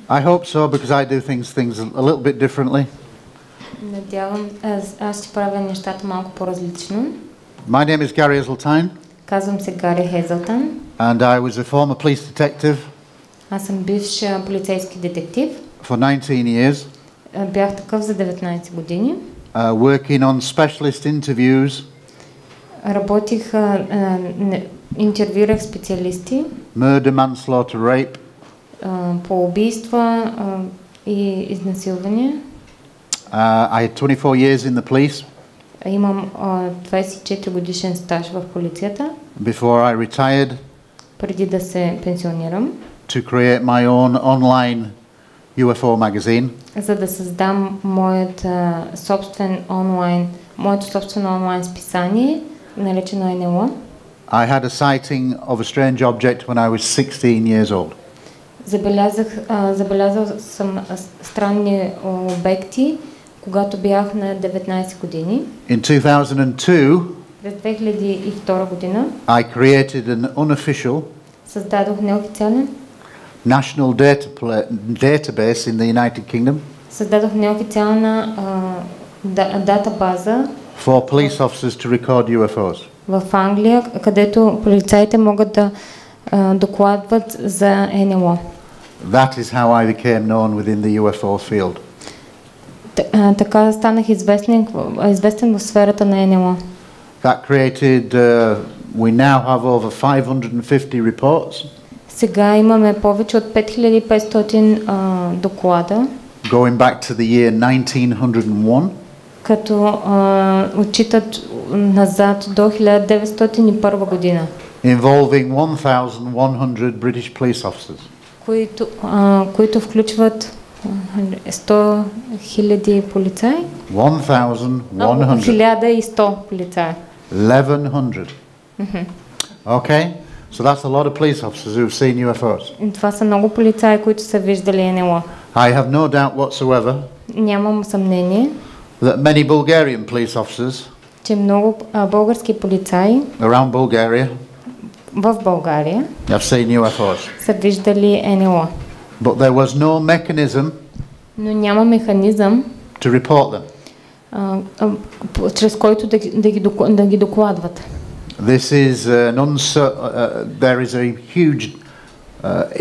I hope so, because I do things a little bit differently. Надявам, аз ще правя нещата малко по-различно. My name is Gari Hеселтайн. Казвам се Гари Хеселтайн. And I was a former police detective. Аз съм бивш полицейски детектив. For 19 years. Бях такъв за 19 години. Working on specialist interviews. Работих, интервюрах специалисти. Murder, manslaughter, rape. По убийства и изнасилване. I had 24 years in the police. Имам 24 годишен стаж в полицията. Before I retired. Преди да се пенсионирам. To create my own online UFO magazine. За да създам моето собствено онлайн списание, наречено НЛО. I had a sighting of a strange object when I was 16 years old. Забелязал съм странни обекти, когато бях на 19 години. In 2002, през 2002 година, I created an unofficial създадох неофициален national database in the United Kingdom. Създадох неофициална датабаза for police officers to record UFOs. В Англия, където полицаите могат да докладват за НЛО. That is how I became known within the UFO field. Така станах известен в сферата на НЛО. That created, we now have over 550 reports. Сега имаме повече от 5500 доклада. Going back to the year 1901. Като отчитат назад до 1901 година. Involving 1100 British police officers. Които включват 100 000 полицаи. 1100 полицаи. 1100. Okay, so that's a lot of police officers who've seen UFOs. Това са много полицаи, които са виждали НЛО. I have no doubt whatsoever. Нямам съмнение. That many Bulgarian police officers. Че много български полицаи. Around Bulgaria. В България. Have seen UFOs. Са виждали НЛО. But there was no mechanism. Но няма механизъм. To report them. Чрез който да ги докладват. This is there is a huge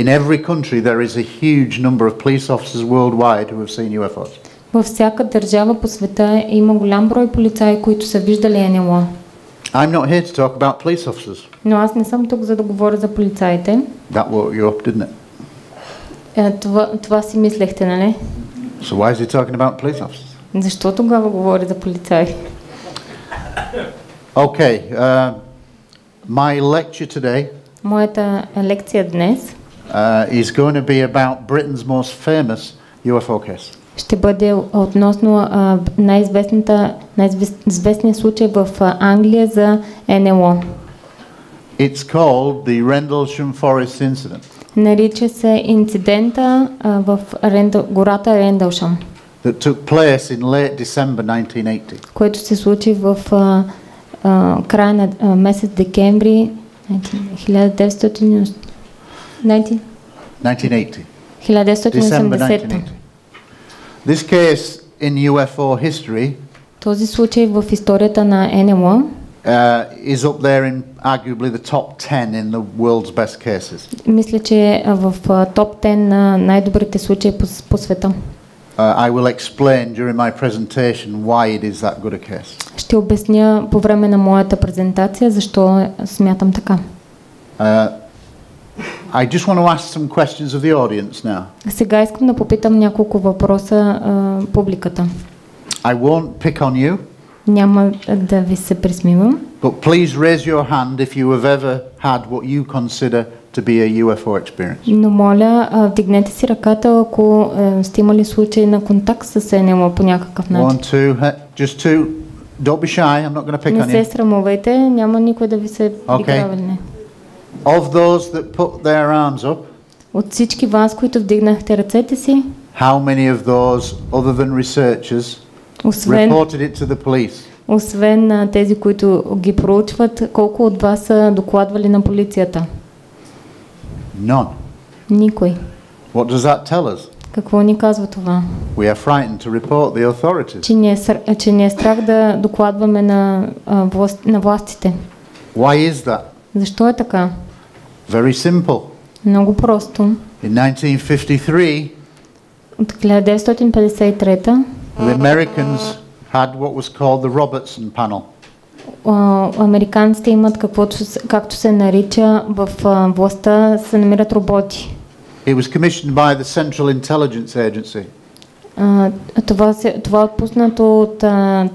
in every country there is a huge number of police officers worldwide who have seen UFOs. Във всяка държава по света има голям брой полицаи, които са виждали НЛО. I'm not here to talk about police officers. Но аз не съм тук за да говоря за полицаите. That woke you up, didn't it? Това си мислехте, нали? So why is he talking about police officers? Защо тогава говори за полицаи? Okay, my lecture today. Моята лекция днес is going to be about Britain's most famous UFO case. Ще бъде относно най-известният случай в Англия за НЛО. It's called the Rendlesham Forest Incident. Нарича се инцидента в гората Рендълшъм. That took place in late December 1980. Което се случи в края на месец декември 1980. This case in UFO history. Този случай в историята на НЛО is up there in arguably the top 10 in the world's best cases. Мисля, че е в топ 10 на най-добрите случаи по света. I will explain during my presentation why it is that good a case. Ще обясня по време на моята презентация защо смятам така. I just want to ask some questions of the audience now. Сега искам да попитам няколко въпроса публиката. I won't pick on you. Няма да ви се присмивам. But please raise your hand if you have ever had what you consider to be a UFO experience. Но моля, вдигнете си ръката, ако сте имали случай на контакт с НЛО по някакъв начин. 1, 2, just 2. Don't be shy. I'm not going to pick on you. Не се срамувайте, няма никой да ви се играва. Of those that put their arms up. От всички вас, които вдигнахте ръцете си. How many of those other than researchers reported it to the police? Освен тези, които ги проучват, колко от вас са докладвали на полицията? None. Никой. What does that tell us? Какво ни казва това? We are frightened to report the authorities. Че ни е страх да докладваме на властите. Why is that? Защо е така? Very simple. Много просто. In 1953, От 1953 the Americans had what was called the Robertson panel. Американците имат както се нарича в властта, се намират роботи. It was commissioned by the Central Intelligence Agency. Това е отпуснато от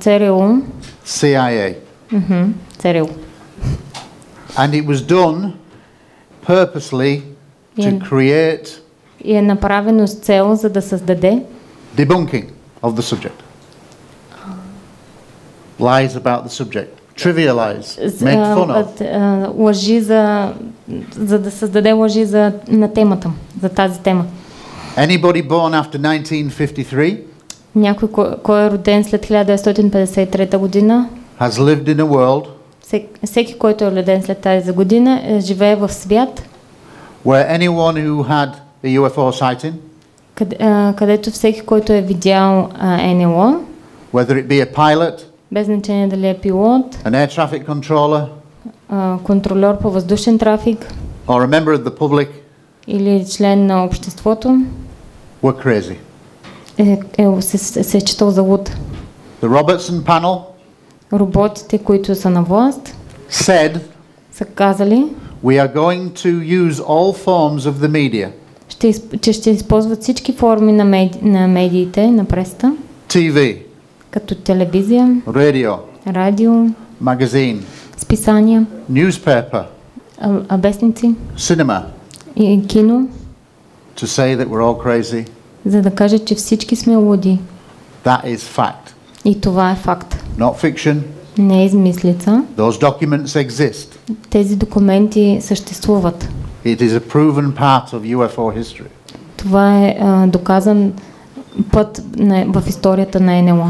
ЦРУ. CIA. ЦРУ. And it was done purposely to create и е направено с цел, за да създаде debunking of the subject. Lies about the subject. Trivialize. Make fun of. Лъжи за да създаде лъжи на темата, за тази тема. Anybody born after 1953 някой, кой е роден след 1953 година, has lived in a world всеки, който е роден след тази година, живее в свят, where anyone who had a UFO sighting, където всеки, който е видял НЛО, whether it be a pilot, без значение дали е пилот, an air traffic controller, контролер по въздушен трафик, or a member of the public, или член на обществото, were crazy. се е считал за луд. The Robertson panel Роботите, които са на власт, са казали, we are going to use all forms of the media. че ще използват всички форми на медиите, на пресата, TV, като телевизия, радио, magazine, списания, newspaper, вестници, cinema, и кино, to say that we're all crazy. За да кажат, че всички сме луди. That is fact. И това е факт. Not fiction. Не е измислица. Those documents exist. Тези документи съществуват. It is a proven part of UFO history. Това е доказан път в историята на НЛО.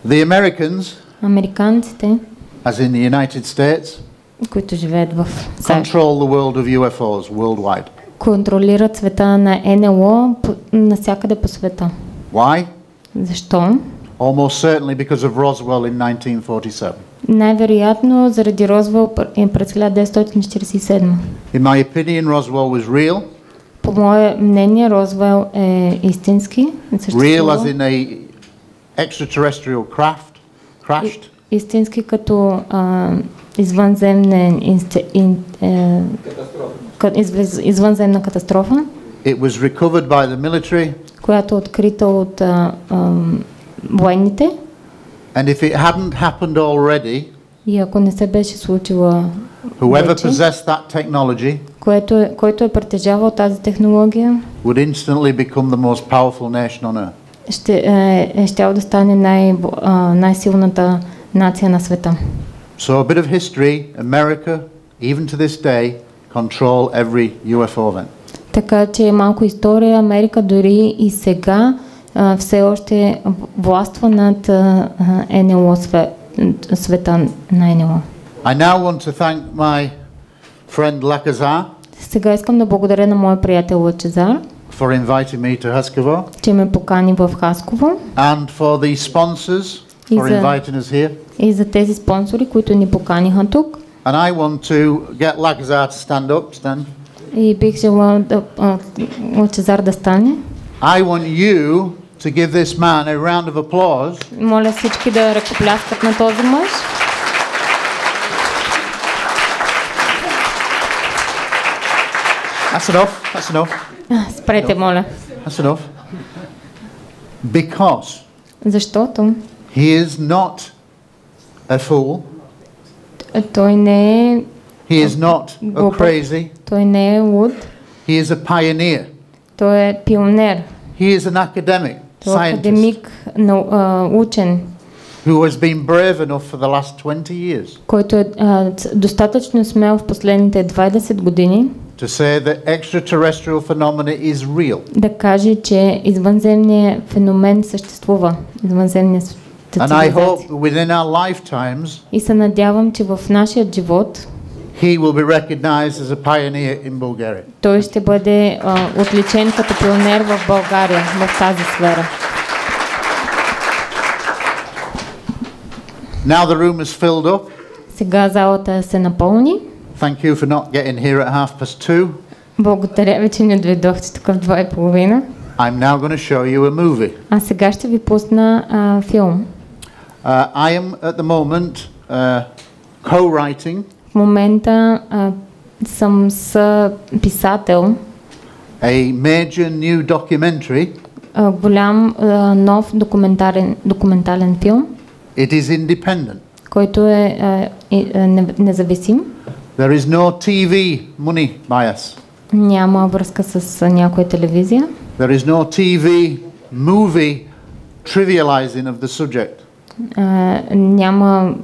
The Americans, американците, as in the United States, които живеят в control the world of UFOs worldwide. Контролират света на НЛО навсякъде по света. Why? Защо? Almost certainly because of Roswell in 1947. Най-вероятно заради Розвел през 1947. In my opinion, Roswell was real. По мое мнение, Розвел е истински. Real as in a extraterrestrial craft crashed. Истински като извънземна катастрофа. It was recovered by the military. Която е открита от военните. And if it hadn't happened already, и ако не се беше случила whoever possessed that technology, който е притежавал тази технология, would instantly become the most powerful nation on earth. Щял да стане най-силната нация на света. So a bit of history, America, even to this day, control every UFO event. Така че малко история, Америка дори и сега все още властва над НЛО, света на НЛО. I now want to thank my friend Lacazar. Сега искам да благодаря на моя приятел Лачезар, for inviting me to Haskovo, че ме покани в Хасково, and for the sponsors for inviting us here. И за тези спонсори, които ни поканиха тук. And I want to get Lacazar to stand up. Stand. И бих желал Лачезар да стане. I want you to give this man a round of applause. Моля всички да ръкопляскат на този мъж. That's enough. That's enough. Спрете, моля. That's enough. Because защото he is not a fool. Той не е He is not a crazy. Той не е луд. He is a pioneer. Той е пионер. He is an academic, scientist. Академик, учен. Who has been brave enough for the last 20 years. Който е достатъчно смел в последните 20 години. To say that extraterrestrial phenomena is real. Да каже, че извънземният феномен съществува. Извънземният And I hope within our lifetimes, и се надявам, че в нашия живот, He will be recognized as a pioneer in Bulgaria. Той ще бъде отличен като пионер в България в тази сфера. Now the room is filled up. Сега залата се напълни. Thank you for not getting here at 2:30. Благодаря ви, че не дойдохте тук в 2:30. I'm now going to show you a movie. А сега ще ви пусна филм. I am at the moment co-writing В момента съм писател. a major new documentary. Голям нов документален филм. It is independent. Който е независим. There is no TV money bias. Няма връзка с някоя телевизия. There is no TV movie trivializing of the subject. Няма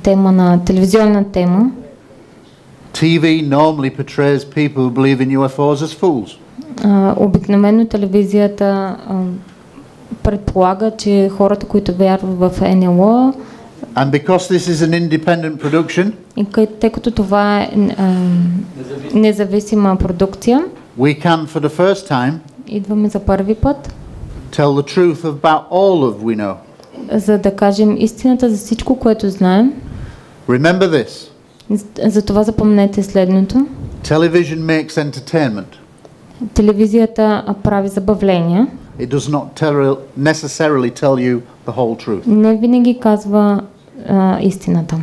тема на телевизионна тема. TV normally portrays people who believe in UFOs as fools. Обикновено телевизията предполага, че хората, които вярват в НЛО, and because this is an independent production, и тъй като това е независима продукция, we can for the first time идваме за първи път, tell the truth about all of we know. За да кажем истината за всичко, което знаем. Remember this. Затова запомнете следното. Television makes entertainment. Телевизията прави забавления. It does not necessarily tell you the whole truth. Не винаги казва истината.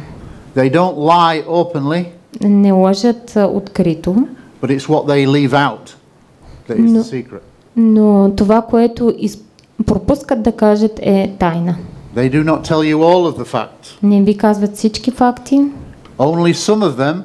They don't lie openly. Не лъжат открито. But it's what they leave out that is the secret. Но това, което пропускат да кажат, е тайна. They do not tell you all of the facts. Не ви казват всички факти. Only some of them.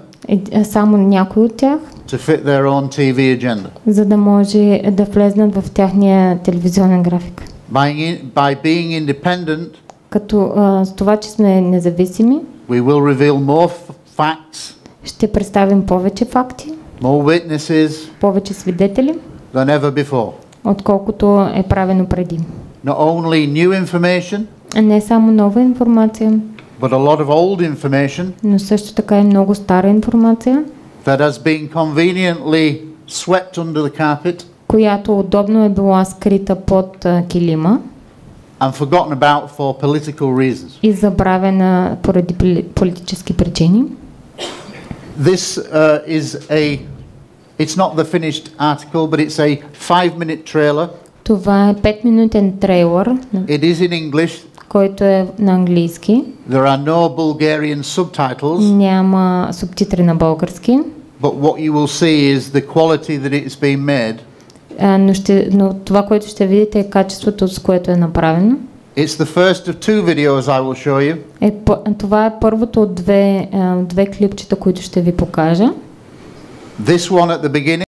Само някои от тях. To fit their own TV agenda. За да може да влезнат в тяхния телевизионен график. By being independent. Като с това, че сме независими. We will reveal more facts. Ще представим повече факти. More witnesses. Повече свидетели. Than ever before. Отколкото е правено преди. Not only new information. Не само нова информация. But a lot of old information. Но също така и много стара информация. That has been conveniently swept under the carpet. Която удобно е била скрита под килима. And forgotten about for political reasons. И забравена поради политически причини. This it's not the finished article, but it's a 5-minute trailer. Това е 5-минутен трейлър. It is in English. Който е на английски. There are no Bulgarian subtitles. Няма субтитри на български. But what you will see is the quality that it's been made. Но това, което ще видите, е качеството, с което е направено. It's the first of 2 videos I will show you. Това е първото от две клипчета, които ще ви покажа. This one at the beginning.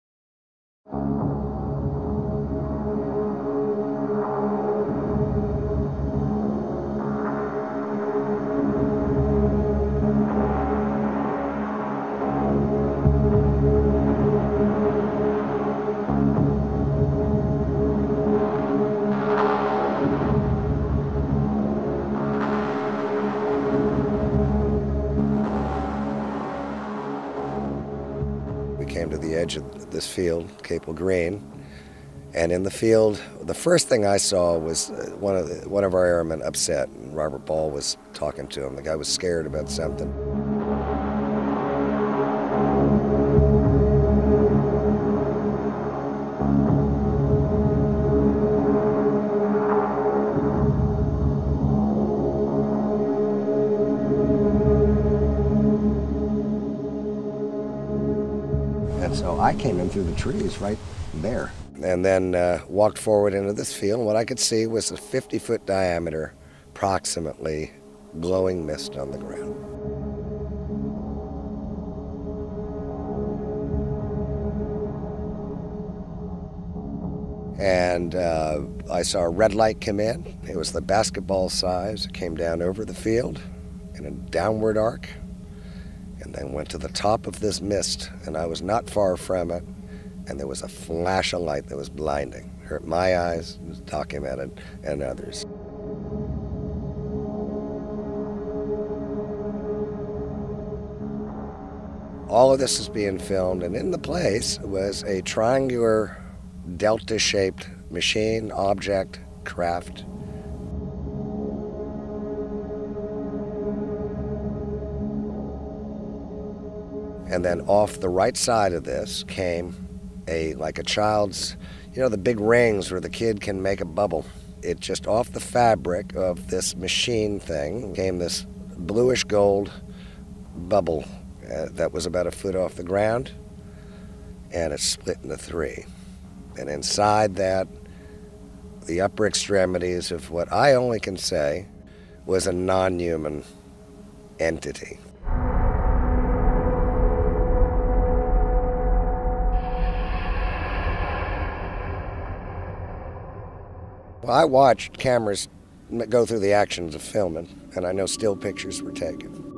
Came to the edge of this field, Cape Green, and in the field, the first thing I saw was one of our airmen upset, and Robert Ball was talking to him. The guy was scared about something. So I came in through the trees right there. And then walked forward into this field. And what I could see was a 50-foot diameter, approximately, glowing mist on the ground. And I saw a red light come in. It was the basketball size. It came down over the field in a downward arc. And then went to the top of this mist, and I was not far from it, and there was a flash of light that was blinding. Hurt my eyes, it was documented, and others. all of this is being filmed, and in the place was a triangular, delta-shaped machine, object, craft. And then off the right side of this came like a child's, the big rings where the kid can make a bubble. It just off the fabric of this machine thing came this bluish gold bubble that was about a foot off the ground, and it's split into three. And inside that, the upper extremities of what I only can say was a non-human entity. Well, I watched cameras go through the actions of filming, and I know still pictures were taken.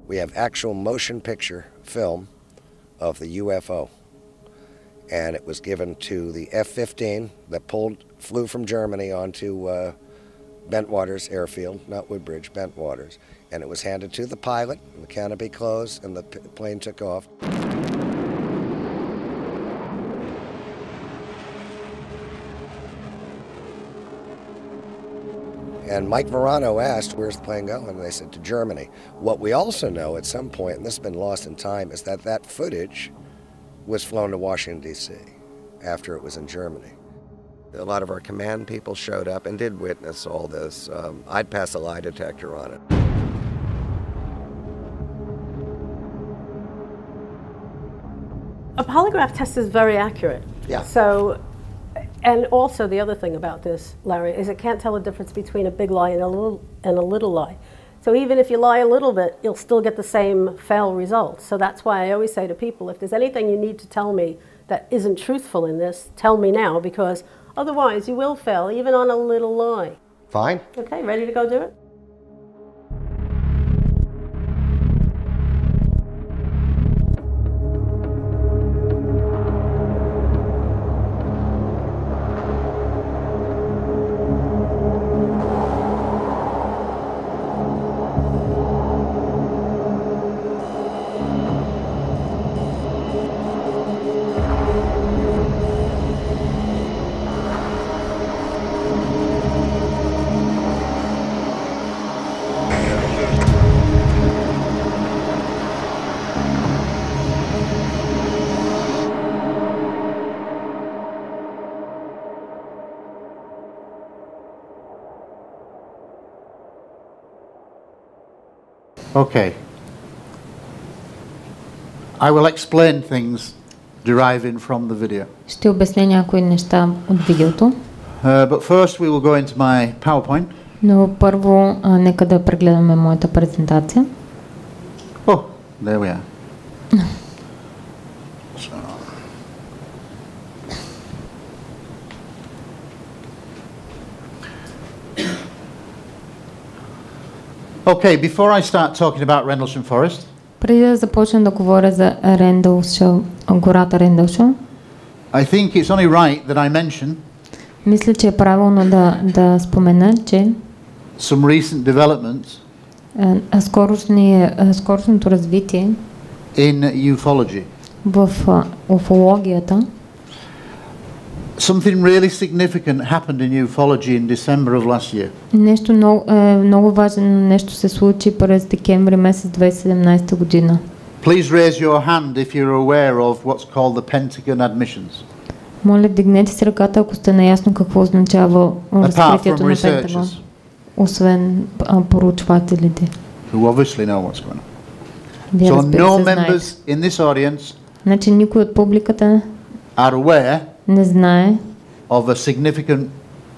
We have actual motion picture film of the UFO, and it was given to the F-15 that flew from Germany onto Bentwaters Airfield, not Woodbridge, Bentwaters, and it was handed to the pilot, the canopy closed, and the plane took off. And Mike Verano asked, where's the plane going? And they said, to Germany. What we also know at some point, and this has been lost in time, is that footage was flown to Washington, D.C. after it was in Germany. A lot of our command people showed up and did witness all this. I'd pass a lie detector on it. A polygraph test is very accurate. Yeah. So, and also the other thing about this, Larry, is it can't tell the difference between a big lie and a little lie. So even if you lie a little bit, you'll still get the same fail result. So that's why I always say to people, if there's anything you need to tell me that isn't truthful in this, tell me now, because otherwise you will fail, even on a little lie. Fine. Okay, ready to go do it? Okay. I will explain things deriving from the video. Ще обясня някои неща от видеото. But first we will go into my PowerPoint. Но първо нека да прегледаме моята презентация. Oh, there we are. So. Okay, before I start talking about Rendlesham Forest, преди да започна да говоря за гората Рендълшъм, I think it's only right that I mention мисля, че е правилно да спомена, че some recent developments скорошното развитие in ufology. в уфологията. Something really significant happened in ufology in December of last year. Нещо много важно нещо се случи през декември месец 2017 година. Please raise your hand if you're aware of what's called the Pentagon admissions. Моля, вдигнете си ръката, ако сте наясно какво означава разкритието на Пентагон, освен проучвателите. Who obviously know what's going on. Вие, So разбира no се, знаете. members in this audience Значи никой от публиката are aware не знае of a significant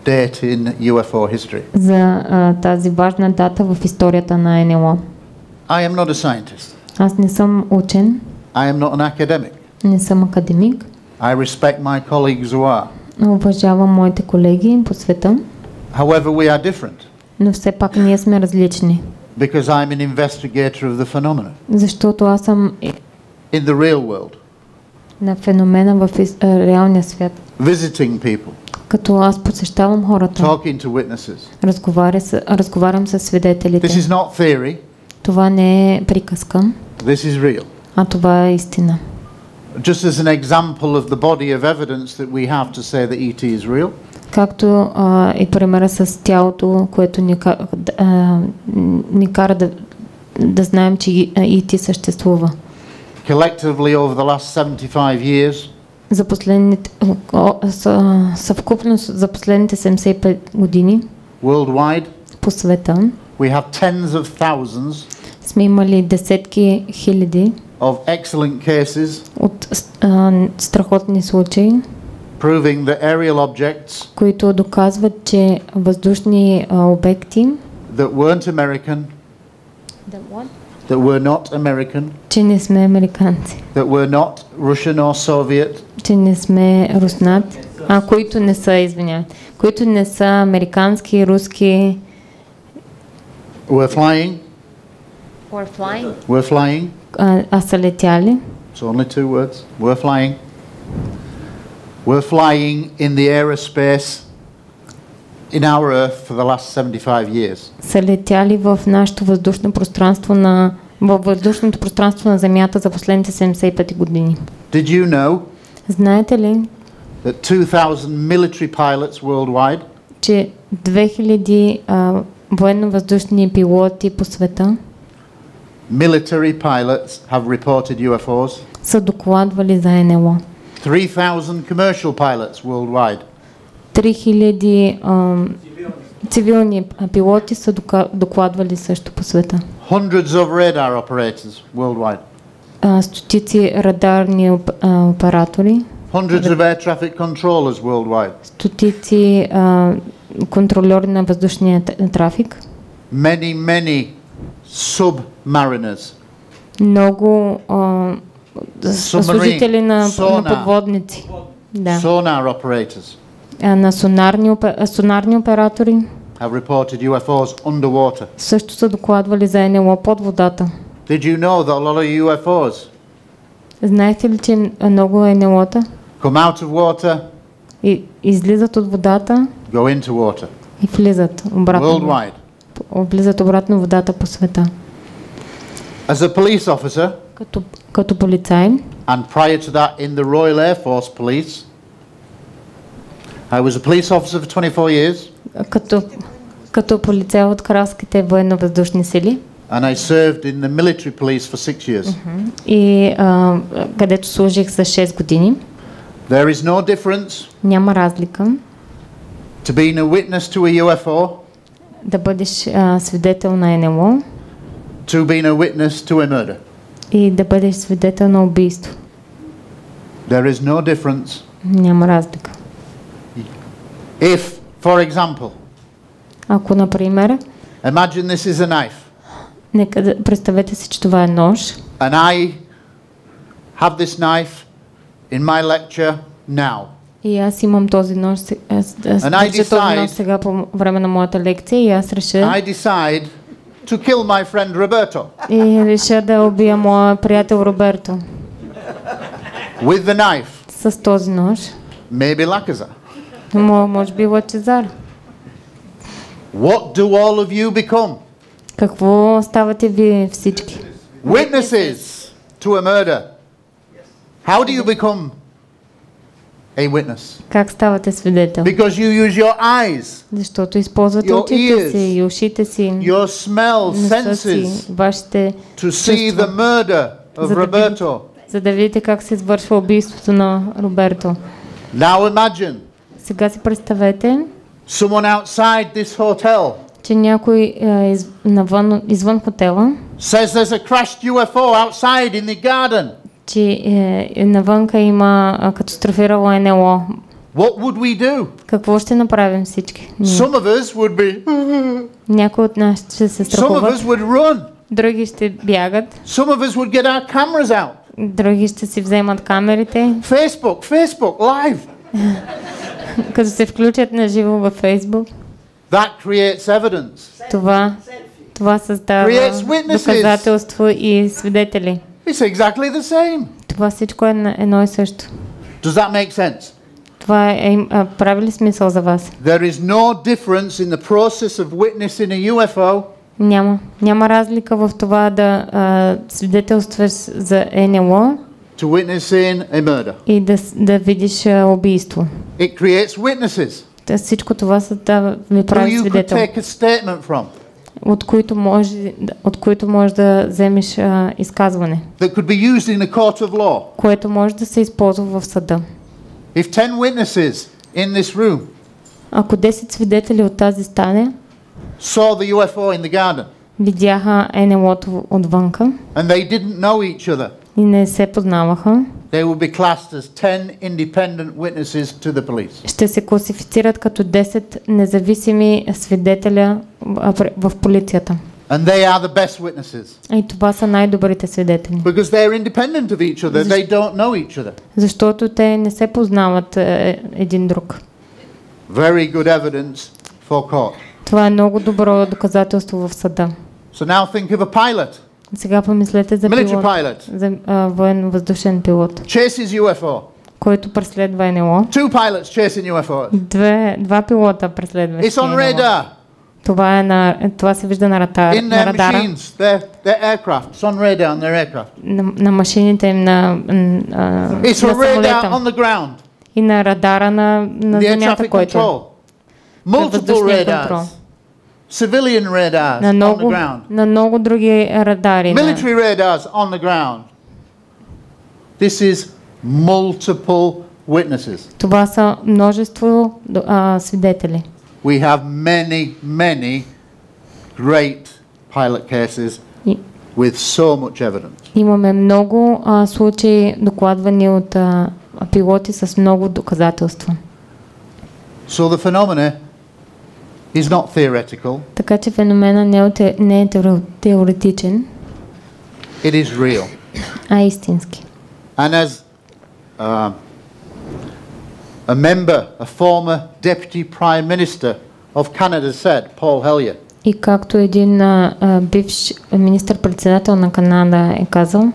date in UFO history. за тази важна дата в историята на НЛО. I am not a scientist. Аз не съм учен, I am not an academic. не съм академик. I respect my colleagues who are. Уважавам моите колеги по света, However, we are different но все пак ние сме различни. because I'm an investigator of the phenomena Защото аз съм in the real world, на феномена в реалния свят. visiting people, Като аз посещавам хората, talking to witnesses. разговарям с свидетелите. This is not theory. Това не е приказка, This is real. а това е истина. Just as an example of the body of evidence that we have to say that ET is real. Както и примера с тялото, което ни кара да знаем, че ET съществува. Collectively over the last 75 years, За последните, съвкупност за последните 75 години worldwide, по света we have tens of thousands сме имали десетки хиляди of excellent cases от страхотни случаи, proving that aerial objects които доказват, че въздушни обекти, that weren't American, that were not American, че не сме американци, that were not Russian or Soviet, че не сме руснаци, които не са, извинявайте, които не са американски, руски, were flying, са летяли. it's only two words, were flying in the aerospace in our Earth for the last 75 years. Са летяли в нашето въздушно пространство във въздушното пространство на Земята за последните 75 години. Did you know Знаете ли, that 2000 military pilots worldwide че 2000 военно-въздушни пилоти по света military pilots have reported UFOs? са докладвали за НЛО. 3,000 commercial pilots worldwide. 3000 цивилни пилоти са докладвали също по света. Hundreds of radar operators worldwide. Стотици радарни оператори. Hundreds of air traffic controllers worldwide. Стотици контролери на въздушния трафик. Many submariners. Много служители на подводници. Да. Sonar operators. На сонарни оператори have reported UFOs underwater. също са докладвали за НЛО под водата. Did you know that a lot of UFOs знаете ли, че много НЛО-та come out of water, излизат от водата go into water, и влизат обратно? Worldwide. Влизат обратно в водата по света. As a police officer, като полицай, and prior to that in the Royal Air Force Police, I was a police officer for 24 years. Като полицай от кралските военно-въздушни сили. And I served in the military police for 6 years. И където служих за 6 години. There is no difference. Няма разлика. To be a witness to a UFO. Да бъдеш свидетел на НЛО. To be a witness to a murder. И да бъдеш свидетел на убийство. There is no difference. Няма разлика. If, for example, ако, например, imagine this is a knife. Представете си, че това е нож. And I have this knife in my lecture now. И аз имам този нож, сега по време на моята лекция и аз реша I decide to kill my friend Roberto. И реша да убия моя приятел Роберто. With the knife. С този нож. Maybe Lacazar. Може би Лачезар. What do all of you become? Какво ставате вие всички? Witnesses to a murder. How do you become a witness? Как ставате свидетел? Because you use your eyes. Защото използвате очите си и ушите си. Your smell senses. Вашите to see the murder of Roberto. За да видите как се извършва убийството на Роберто. Now imagine. Сега си представете. Someone outside this hotel. Че някой извън хотела. Says there's a crashed UFO outside in the garden. Че навънка има катастрофирало НЛО. What would we do? Какво ще направим всички? Some of us would be. Някои от нас ще се страхуват. Some of us would run. Други ще бягат. Some of us would get our cameras out. Други ще си вземат камерите. Facebook live. Като се включат на живо във Фейсбук. That creates evidence. Това създава доказателство и свидетели. It's exactly the same. Това всичко е едно и също. Does that make sense? Това прави ли смисъл за вас? There is no difference in the process of witnessing a UFO. Няма разлика в това да свидетелстваш за НЛО To witnessing a murder. И да видиш убийство. It creates witnesses. Всичко това ви прави свидетел. Who you could take a statement from. От които може да вземеш изказване. That could be used in a court of law. Което може да се използва в съда. If 10 witnesses in this room ако 10 свидетели от тази стая saw the UFO in the garden, видяха НЛО-то отвънка, and they didn't know each other, и не се познаваха, they will be classed as 10 independent witnesses to the police. Ще се класифицират като 10 независими свидетеля в полицията. And they are the best witnesses. И това са най-добрите свидетели. Because they're independent of each other, they don't know each other. Защото те не се познават един друг. Very good evidence for court. Това е много добро доказателство в съда. So now think of a pilot. Сега помислете за пилот, за военно-въздушен пилот, chases UFO. Който преследва НЛО. Two pilots chasing UFO. Два пилота преследват It's on radar. Това се вижда на радара. In their machines, their aircraft. It's on radar on their aircraft. На машините им на It's on radar on the ground. И на радара на земята, който multiple radars. Civilian radars on the ground. На много други радари. Military radars on the ground. This is multiple witnesses. Това са множество свидетели. We have many great pilot cases with so much evidence. Имаме много случаи докладвани от пилоти с много доказателства. So the phenomena is not theoretical. Така че феномена не е теоретичен. It is real. А истински. And as a member, a former deputy prime minister of Canada said, Paul Hellyer. И както един бивш министър-председател на Канада е казал,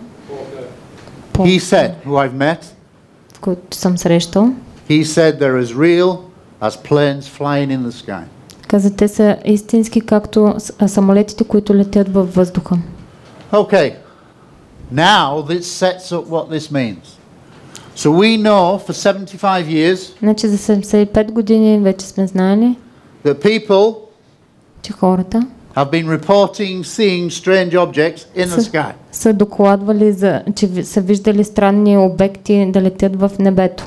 he said, who I've met, който съм срещал, he said they're as real as planes flying in the sky. Каза, те са истински, както самолетите, които летят във въздуха. Okay. Now this sets up what this means. So we know for 75 years. Значи за 75 години вече сме знали, that people че хората have been reporting seeing strange objects in the sky. Са докладвали че са виждали странни обекти да летят в небето.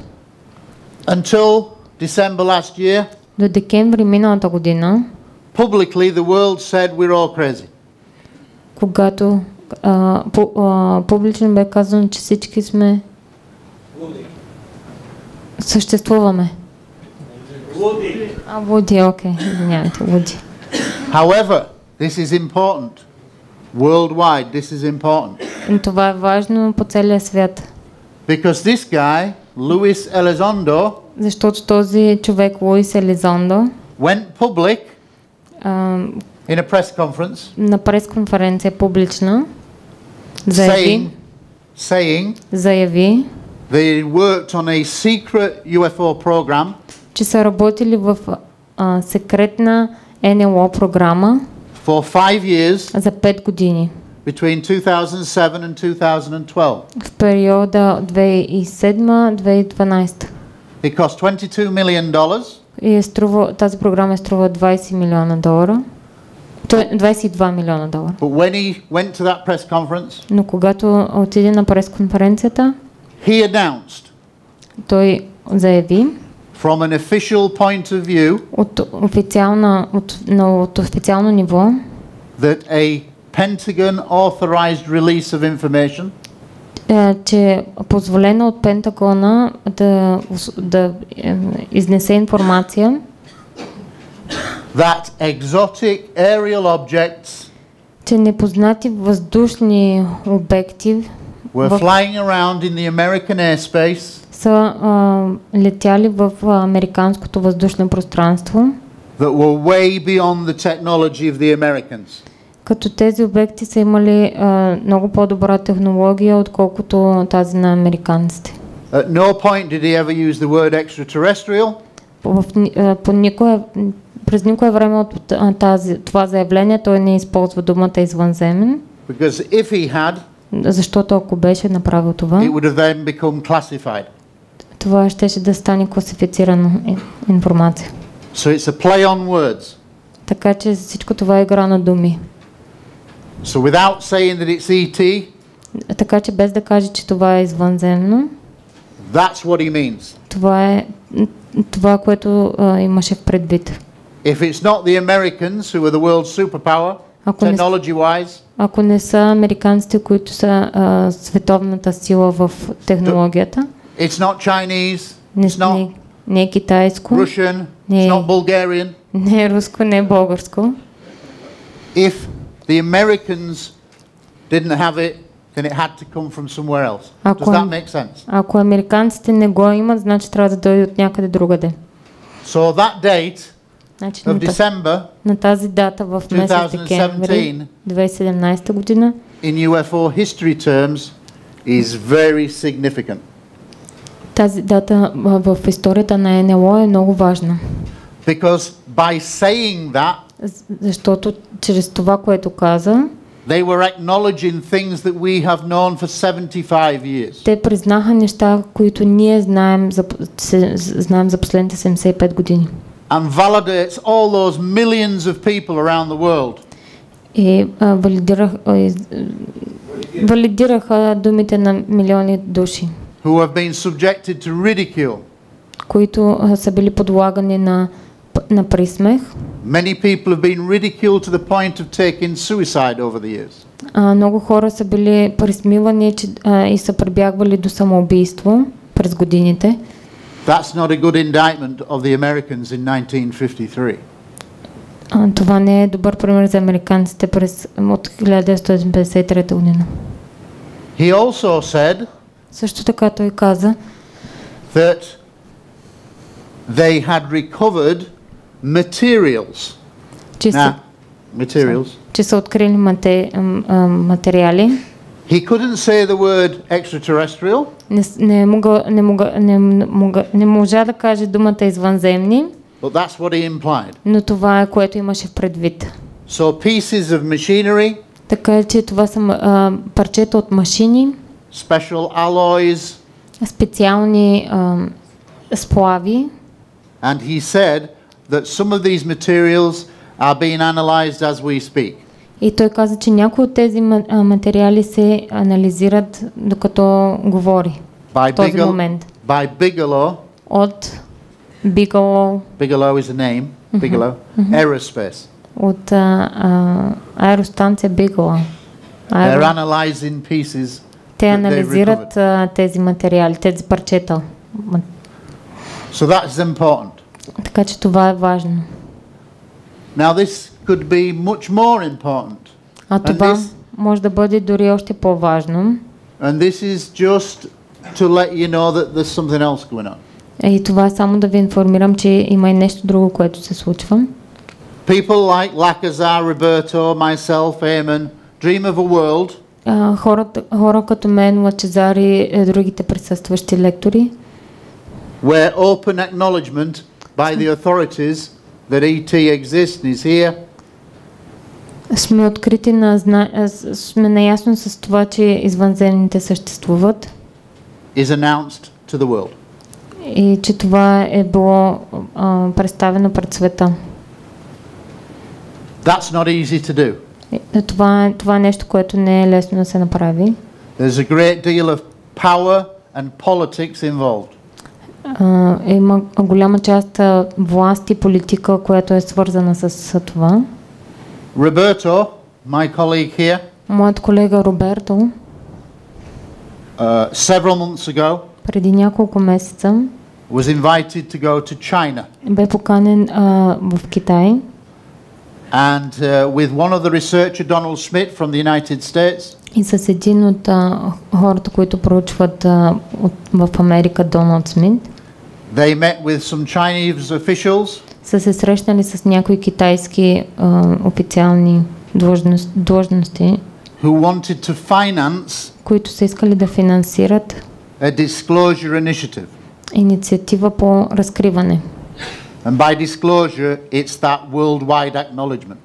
Until December last year. До декември миналата година. Publicly the world said we're all crazy. Когато публично бе казано, че всички сме съществуваме. Луди, окей, извинявайте, луди. However, this is important. Worldwide, this is important. Това е важно по целия свят. Because this guy, Luis Elizondo, защото този човек, Луис Елизондо, went public in a press conference, на пресконференция публична, заяви, they worked on a secret UFO program, че са работили в секретна НЛО програма for 5 years, за 5 години. Between 2007 and 2012. В периода 2007-2012. It cost $22 million. И тази програма струва $20 милиона. 22 милиона долара. But when he went to that press conference, но когато отиде на пресконференцията, he announced, той заяви, from an official point of view, от официално ниво, that a Pentagon authorized release of information, че позволено от Пентагона да изнесе информация, that exotic aerial objects, че непознати въздушни обекти were flying around in the American airspace, са летяли в американското въздушно пространство, that were way beyond the technology of the Americans. Като тези обекти са имали много по-добра технология, отколкото тази на американците. At no point did he ever use the word extraterrestrial. През никое време от това заявление той не използва думата извънземен. Because if he had, защото ако беше направил това, it would have then become classified. Това щеше да стане класифицирана информация. So it's a play on words. Така че всичко това е игра на думи. So without saying that it's ET, така че без да каже, че това е извънземно, that's what he means. Това е това, което имаше в предвид. If it's not the Americans who are the world's superpower, technology-wise, ако не са американците, които са световната сила в технологията, it's not Chinese, it's не е китайско, Russian, it's not Bulgarian, не е руско, не е българско. If the Americans didn't have it, then it had to come from somewhere else. Does that make sense? Ако американците не го имат, значи трябва да дойде от някъде другаде. So that date of December, на тази дата в месец декември 2017 година, in UFO history terms, is very significant. Тази дата в историята на НЛО е много важна. Because by saying that, защото чрез това, което каза, they were acknowledging things that we have known for 75 years. Те признаха неща, които ние знаем за последните 75 години. And validates all those millions of people around the world. И валидираха думите на милиони души, who have been subjected to ridicule. Които са били подлагани на присмех. Many people have been ridiculed to the point of taking suicide over the years. Много хора са били присмивани и са прибягвали до самоубийство през годините. That's not a good indictment of the Americans in 1953. Това не е добър пример за американците от 1953 година. He also said, също така той каза, that they had recovered materials. Че са открили материали. He couldn't say the word extraterrestrial. Не можа да каже думата извънземни. But that's what he implied. Но това е, което имаше в предвид. So pieces of machinery. Така че това са парчета от машини. Special alloys. Специални сплави. And he said that some of these materials are being analyzed as we speak. И той каза, че някои от тези материали се анализират докато говори в този момент. By Bigelow. От Bigelow. Bigelow is a name. Bigelow. Aerospace. От аеростанция Bigelow. They're analyzing pieces. Те анализират тези материали, тези парчета. So that's important. Така че това е важно. Now this could be much more important. А това може да бъде дори още по-важно. And this is just to let you know that there's something else going on. И това само да ви информирам, че има и нещо друго, което се случва. People like Lacazar, Roberto, myself, Eamon dream of a world. Хора като мен, Лачезар и другите присъстващи лектори. Where open acknowledgement by the authorities that ET exists and is here. Сме открити сме наясно с това, че извънземните съществуват. Is announced to the world. И че това е било представено пред света. That's not easy to do. Това е нещо, което не е лесно да се направи. There's a great deal of power and politics involved. Има голяма част власт и политика, която е свързана с това. Roberto, my colleague here, моят колега Роберто, several months ago, преди няколко месеца, was invited to go to China. Бе поканен в Китай. And with one of the researcher, Donald Schmidt from the United States. И с един от хората, които проучват в Америка, Доналд Смит. They met with some Chinese officials. Са се срещнали с някои китайски официални длъжности. Who wanted to finance които са искали да финансират a disclosure initiative. Инициатива по разкриване. And by disclosure, it's that worldwide acknowledgement.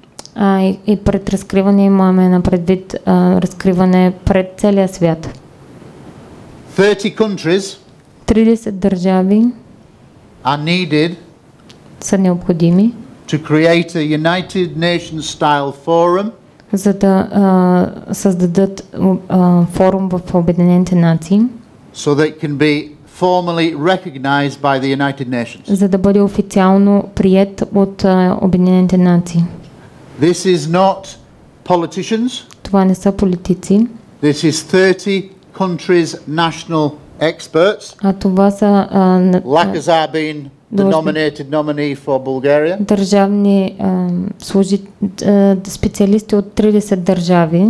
И пред разкриване имаме на предвид разкриване пред целия свят. 30 countries 30 държави are needed са необходими, to create a United Nations style forum за да създадат форум в Обединените нации, so that it can be formally recognized by the United Nations. за да бъде официално приет от Обединените нации. This is not politicians. Това не са политици. This is 30 countries' national experts. А това са Lacazar being the nominated nominee for Bulgaria. Държавни специалисти от 30 държави,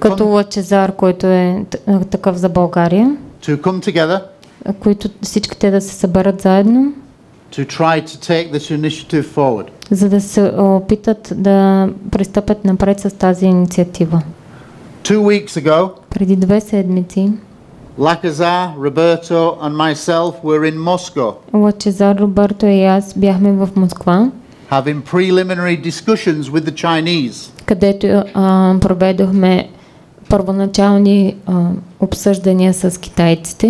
като Лачезар, който е такъв за България, to come together, които всички те да се съберат заедно, to try to take this initiative forward. За да се опитат да пристъпят напред с тази инициатива. 2 weeks ago, преди 2 седмици, Lacazar, Roberto and myself were in Moscow. Лачезар, Роберто и аз бяхме в Москва, having preliminary discussions with the Chinese. Където проведохме първоначални обсъждания с китайците.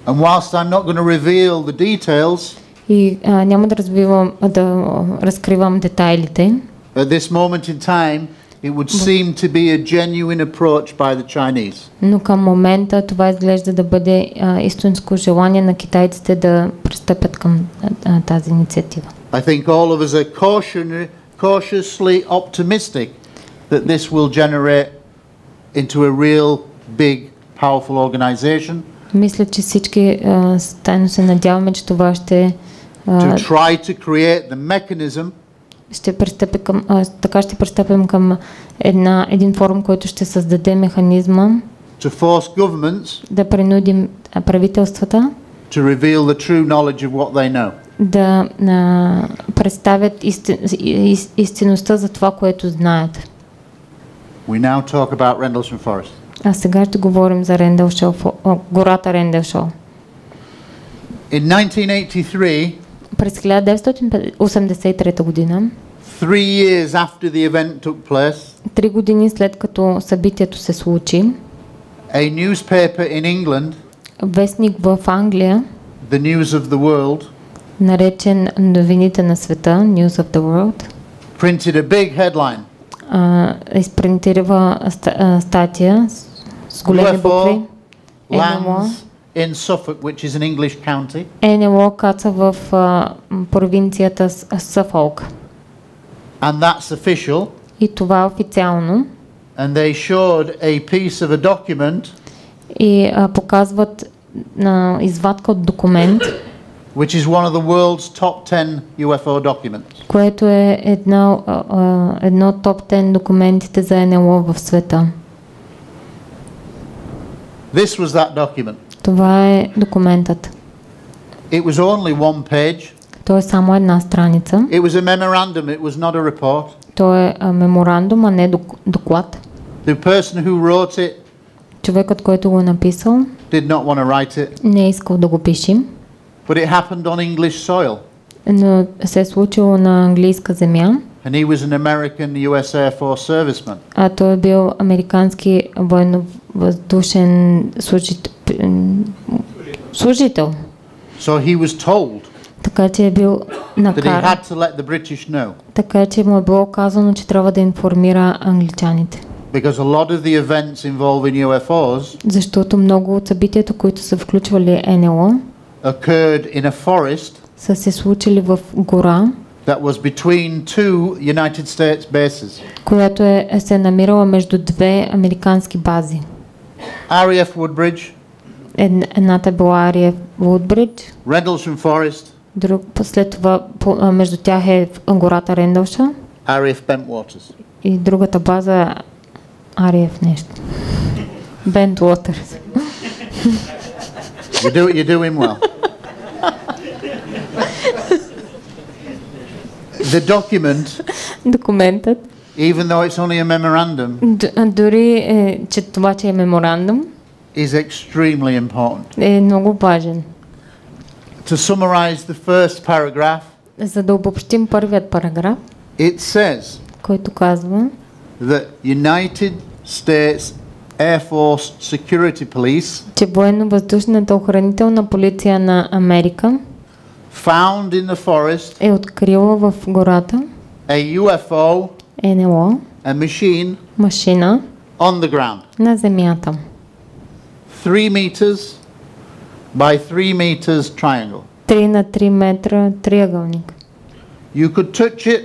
And whilst I'm not going to reveal the details, и няма да разкривам детайлите. At this moment in time, it would seem to be a genuine approach by the Chinese. Но към момента това изглежда да бъде истинско желание на китайците да пристъпят към тази инициатива. I think all of us are cautiously optimistic that this will generate into a real big, powerful organization. Мисля, че всички тайно се надяваме, че това ще to try to create the mechanism така ще пристъпим към един форум, който ще създаде механизма to force governments да принудим правителствата to reveal the true knowledge of what they know. Да представят истинността за това, което знаят. We now talk about Rendlesham Forest. А сега ще говорим за гората Ренделшъл. In 1983, през 1983 година, 3 years after the event took place, 3 години след като събитието се случи, a newspaper in England, вестник в Англия, The News of the World, наречен Новините на света, News of the World, printed a big headline. Изпринтирава статия с големи букви. Lands in Suffolk, which is an English county. НЛО каца в провинцията Съфолк. And that's official. И това е официално. And they showed a piece of a document. И показват извадка от документ, which is one of the world's top 10 UFO documents. Което е едно от топ 10 документите за НЛО в света. This was that document. Това е документът. It was only one page. То е само една страница. It was a memorandum, it was not a report. То е меморандум, а не доклад. The person who wrote it, човекът, който го е написал, did not want to write it. Не е искал да го пише. But it happened on English soil. Но се е случило на английска земя. And he was an American US Air Force serviceman. А той е бил американски военновъздушен служител. So he was told така че е бил накаран. That he had to let the British know. Така че му е било казано, че трябва да информира англичаните. Because a lot of the events involving UFOs, защото много от събитията, които са включвали НЛО, occurred in a forest, са се случили в гора, that was between two United States bases. Която се намирала между две американски бази. RAF Woodbridge. Едната била RAF Woodbridge. Rendlesham Forest. След това между тях е гората Рендълша. RAF Bentwaters. И другата база RAF нещо. Bentwaters. You're doing well. The document, документът, even though it's only a memorandum, дори че това, че е меморандум, is extremely important. е много важен. To summarize the first paragraph, За да обобщим първият параграф, it says който казва, that United States Air Force Security Police че военно-въздушната охранителна полиция на Америка found in the forest е открила в гората a UFO, НЛО, a machine машина on the ground, на земята. 3 meters by 3 meters triangle. 3 на 3 метра триъгълник. You could touch it,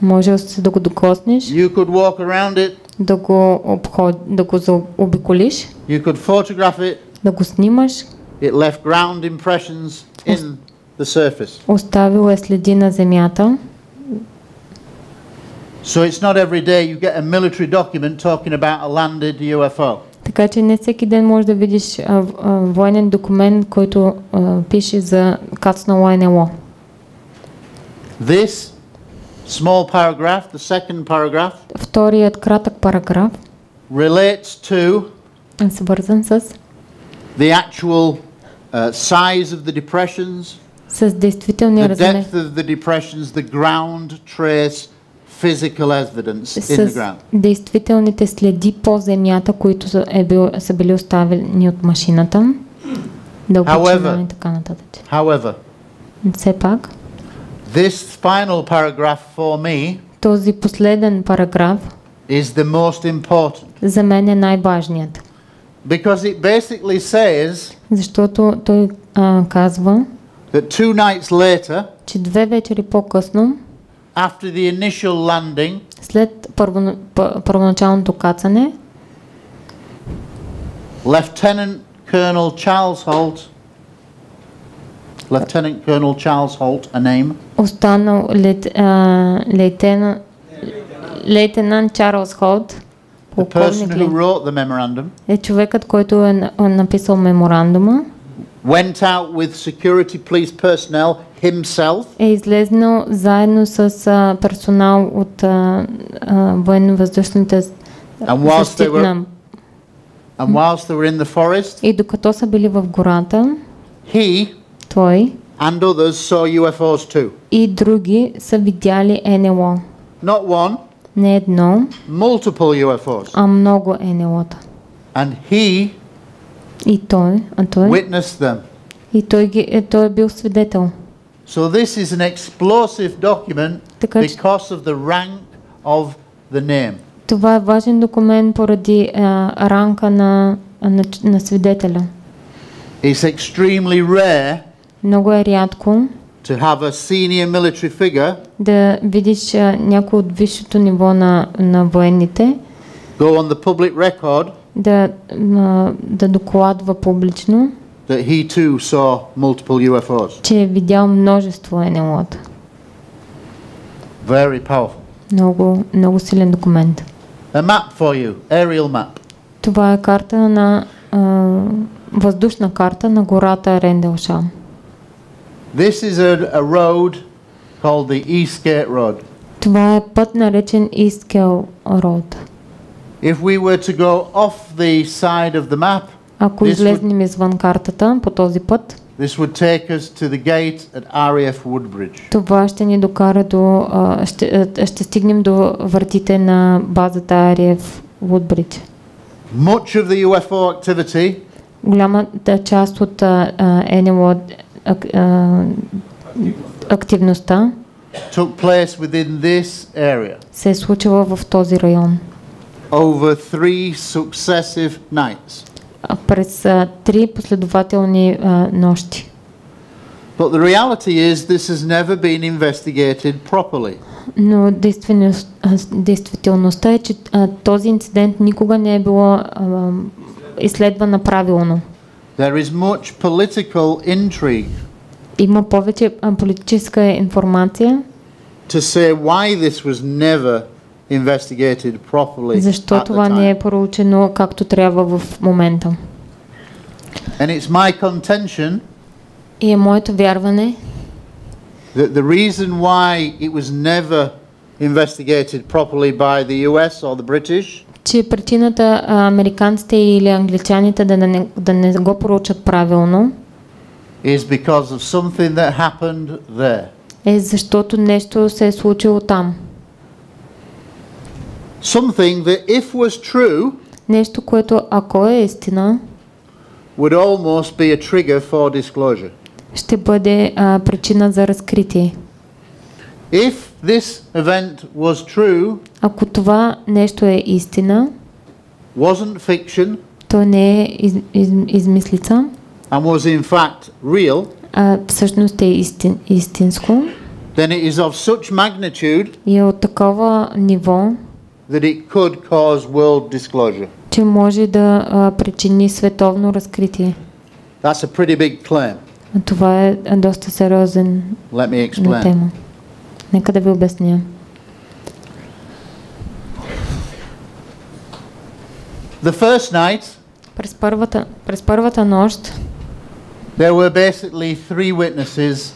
Може да го докоснеш, you could walk around it, да го заобиколиш, you could photograph it. да го снимаш. It left ground impressions in the surface. Оставил е следи на земята. So it's not every day you get a military document talking about a landed UFO. Така че не всеки ден можеш да видиш военен документ, който пише за кацнало НЛО. This small paragraph, the second paragraph, Вторият кратък параграф relates to е свързан с the actual size of the depressions, действителния the размер, depth of the depressions, the ground trace, physical evidence in the с ground. действителните следи по земята, които са били оставени от машината, дълбочина и така нататък. However, Все пак, this final paragraph for me този последен параграф is the most important, за мен е най-важният, because it basically says защото той казва, that 2 nights later, че 2 вечери по-късно, after the initial landing, след първоначалното кацане, Lieutenant Colonel Charles Holt, a name, останал лейтенант Чарлз Холт, the person who wrote the memorandum, е човекът, който е написал меморандума, went out with security police personnel himself, е излезнал заедно с персонал от военно-въздушните защитна. and whilst they were in the forest, И докато са били в гората, той and others saw UFOs too. и други са видяли НЛО. Not one, Не едно, multiple UFOs. а много НЛО-та. And he И той witnessed them. И той е бил свидетел. So this is an explosive document because of the rank of the name. Това е важен документ поради ранка на свидетеля. It's extremely rare Много е рядко to have a senior military figure да видиш някой от висшето ниво на военните go on the public record да докладва публично, that he too saw multiple UFOs. че е видял множество НЛО-та. Very powerful. Много силен документ. A map for you, aerial map. Това е карта въздушна карта на гората Ренделшам. This is a road called the Eastgate Road. Това е път наречен Eastgate Road. If we were to go off the side of the map, ако излезнем извън картата по този път, this would take us to the gate at RAF Woodbridge. Това ще ни докара ще стигнем до вратите на базата RAF Woodbridge. Much of the UFO activity, голямата част от НЛО активността took place within this area. се е случила в този район. Over 3 successive nights. През 3 последователни нощи. But the reality is this has never been investigated properly. Но действителността е, че този инцидент никога не е било изследван правилно. There is much political intrigue. Има повече политическа информация. To say why this was never investigated properly. Защо това не е проучено както трябва в момента. And it's my contention. И е моето вярване, that the reason why it was never investigated properly by the US or the British, че причината американците или англичаните да не го проучат правилно is because of something that happened there. е защото нещо се е случило там. Something that if was true Нещо, което ако е истина, would almost be a trigger for disclosure. ще бъде причина за разкритие. If this event was true, Ако това нещо е истина, wasn't fiction, то не е измислица, and was in fact real, а всъщност е истинско, then it is of such magnitude и е от такова ниво, that it could cause world disclosure. че може да причини световно разкритие. That's a pretty big claim. Това е доста сериозен Let me explain. тема. Нека да ви обясня. The first night, През първата нощ there were basically three witnesses.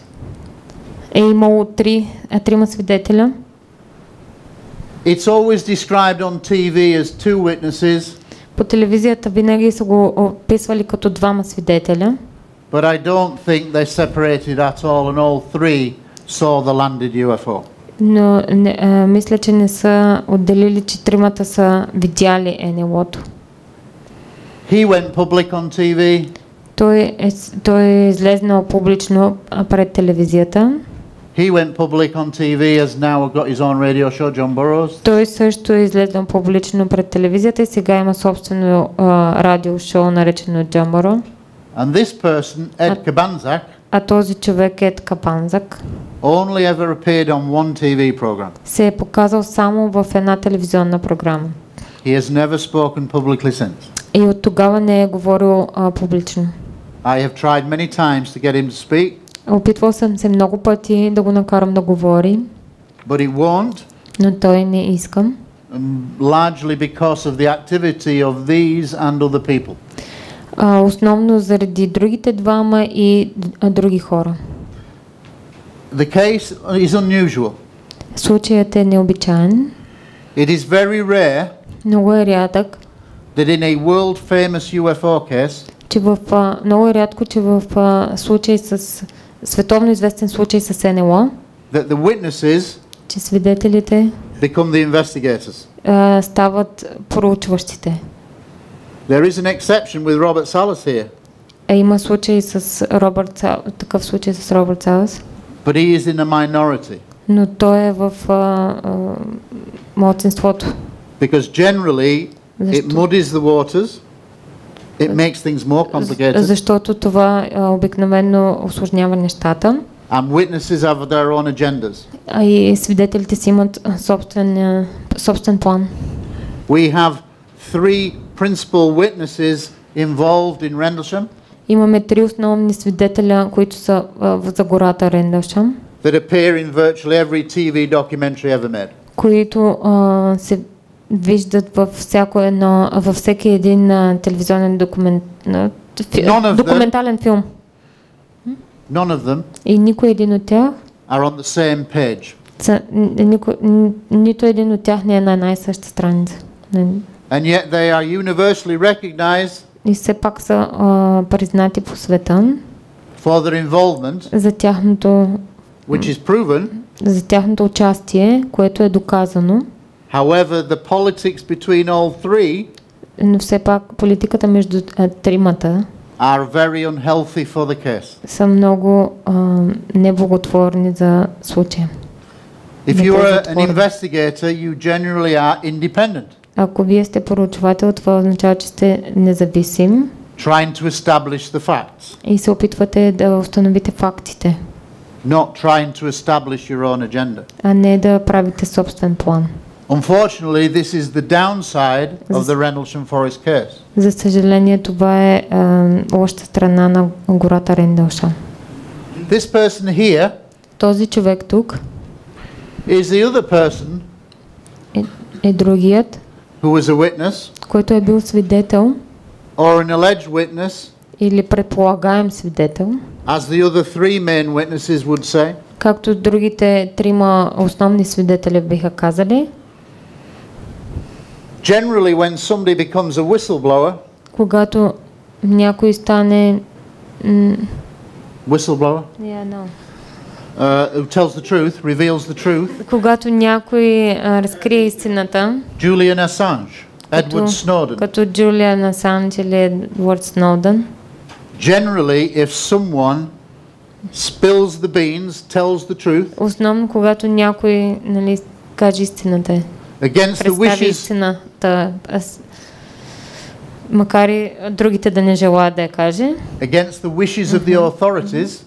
е имало трима свидетеля. It's always described on TV as two witnesses, По телевизията винаги са го описвали като двама свидетеля, but I don't think they separated at all, and all three saw the landed UFO. но мисля, че не са отделили, че тримата са видяли НЛО-то. He went public on TV. Той е излезнал публично пред телевизията. He went public on TV, has now got his own radio show, John Burroughs. Той също е излезнал публично пред телевизията и сега има собствено радиошоу, наречено Джон Бурроу. And this person, Ed Kabanzak, А този човек Ед Капанзак only ever appeared on one TV program. се е показал само в една телевизионна програма. He has never spoken publicly since. И от тогава не е говорил публично. I have tried many times to get him to speak, Опитвал съм се много пъти да го накарам да говори, but he won't, но той не иска. largely because of the activity of these and other people. Основно заради другите двама и други хора. The case is unusual. Случаят е необичаен. It is very rare Много е рядък, that in a world famous UFO case, че много е рядко, че в случай с световно известен случай с НЛО, that the witnesses че свидетелите become the investigators. стават проучващите. There is an exception with Robert Salas here, Има случай с такъв случай с Робърт Салас, but he is in a minority но той е в малцинството. because generally it Защо? muddies the waters, it makes things more complicated, Защото това обикновено усложнява нещата. and witnesses have their own agendas. А и свидетелите си имат собствен план. We have three principal witnesses involved in Rendlesham Имаме три основни свидетеля, които са за гората Рендълшъм, that appear in virtually every TV documentary ever made. които се виждат във всеки един телевизионен документален филм. None of them И никой един от тях, are on the same page. нито един от тях не е на една и съща страница. And yet they are universally recognized И все пак са признати по света for their involvement, за which is proven. участие, което е доказано. However, the politics between all three Но все пак политиката между тримата are very unhealthy for the case. са много неблаготворни за случая. If you are an investigator, you generally are independent, Ако вие сте проучвател, това означава, че сте независим trying to establish the facts, и се опитвате да установите фактите, not trying to establish your own agenda. а не да правите собствен план. Unfortunately, this is the downside of the Rendlesham Forest case. За съжаление, това е лошата страна на гората Рендълшъм. This person here Този човек тук is the other person е другият, who was a witness който е бил свидетел or an alleged witness, или предполагаем свидетел, as the other three main witnesses would say, както другите трима основни свидетели биха казали, Generally, when somebody becomes a whistleblower, когато някой стане whistleblower, no. Who tells the truth, reveals the truth, когато някой разкрие истината, Julian Assange, Edward Snowden, като Джулиан Асанж или Едвард Сноудън, generally, if someone spills the beans, tells the truth, основно когато някой, нали, каже истината, against the представи wishes, истината, макар и другите да не желаят да я каже, against the wishes of the authorities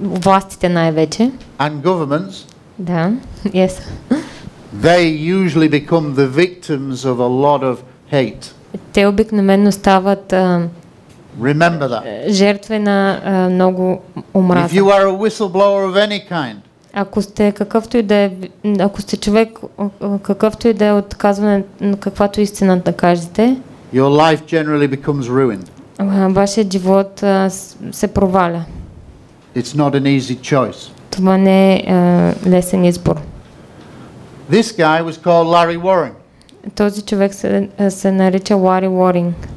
властите най-вече, and governments, да, yes, they usually become the victims of a lot of hate. те обикновено стават Remember that. жертви на много If омраза. you are a whistleblower of any kind, Ако сте какъвто и да е, ако сте човек, какъвто и да е отказване на каквато истина да кажете, your life generally becomes ruined. Вашият живот се проваля. It's not an easy choice. Това не е лесен избор. This guy was called Larry Warren. Този човек се нарича Лари Уоринг.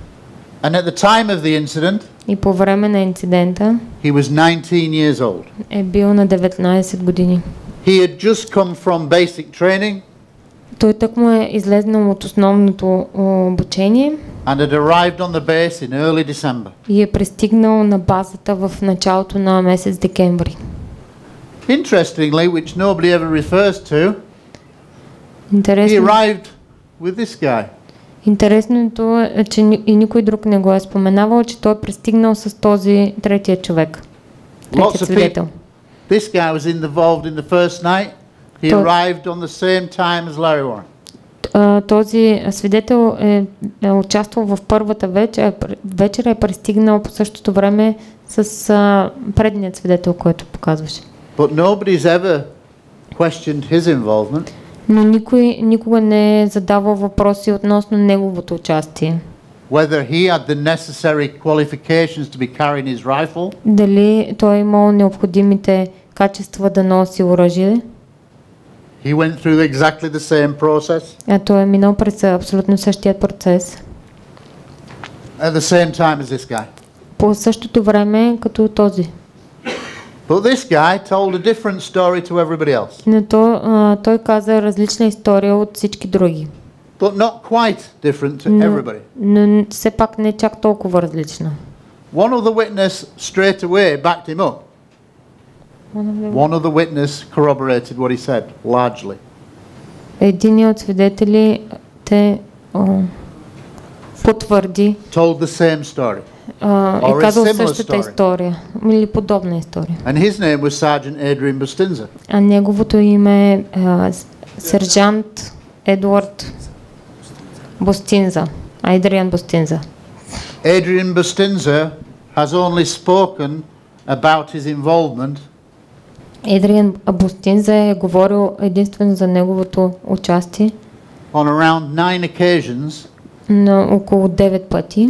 And at the time of the incident, И по време на инцидента he was 19 years old. е бил на 19 години. He had just come from basic training Той тъкмо е излезнал от основното обучение and had arrived on the base in early December. и е пристигнал на базата в началото на месец декември. Interestingly, which nobody ever refers to, he Интересно, arrived with this guy. интересното е, че и никой друг не го е споменавал, че той е пристигнал с този третия човек. Третият Lots of свидетел. This guy was involved in the first night. He arrived on the same time as Larry Warren. Този свидетел е участвал в първата вечер е пристигнал по същото време с предният свидетел, който показваше. But nobody's ever questioned his involvement. Но никой никога не е задавал въпроси относно неговото участие. Whether he had the necessary qualifications to be carrying his rifle. Дали той е имал необходимите качества да носи оръжие. He went through exactly the same process. Той е минал през абсолютно същия процес. At the same time as this guy. По същото време като този. But this guy told a different story to everybody else. Но той каза различна история от всички други. But not quite different to everybody. Но все пак не чак толкова различна. One of the witness straight away backed him up. One of the witness corroborated what he said, largely. Един от свидетелите потвърди Told the same story. И казал същата история или подобна история. And his name was Sergeant Adrian Bustinza. А неговото име е сержант Едуард Бустинза. Адриан Бустинза. Adrian Bustinza has only spoken about his involvement. Адриан Бустинза е говорил единствено за неговото участие. On around 9 occasions. На около 9 пъти.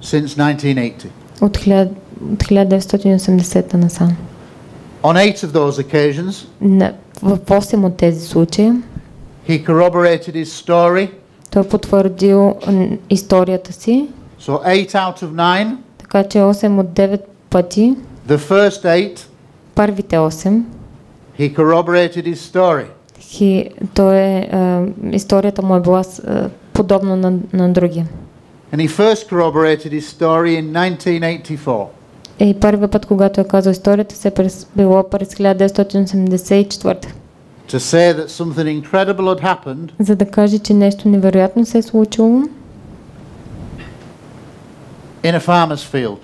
Since 1980. От 1980 насам. On 8 of those occasions, в 8 от тези случаи, he corroborated his story. Той потвърдил историята си. So 8 out of 9. Така че 8 от 9 пъти. The first 8. Първите 8. He corroborated his story. Историята му е била подобна на другия. And he first corroborated his story in 1984. И първият път, когато е казал историята, се било през 1984. To say that something incredible had happened. За да каже, че нещо невероятно се е случило. In a farmer's field.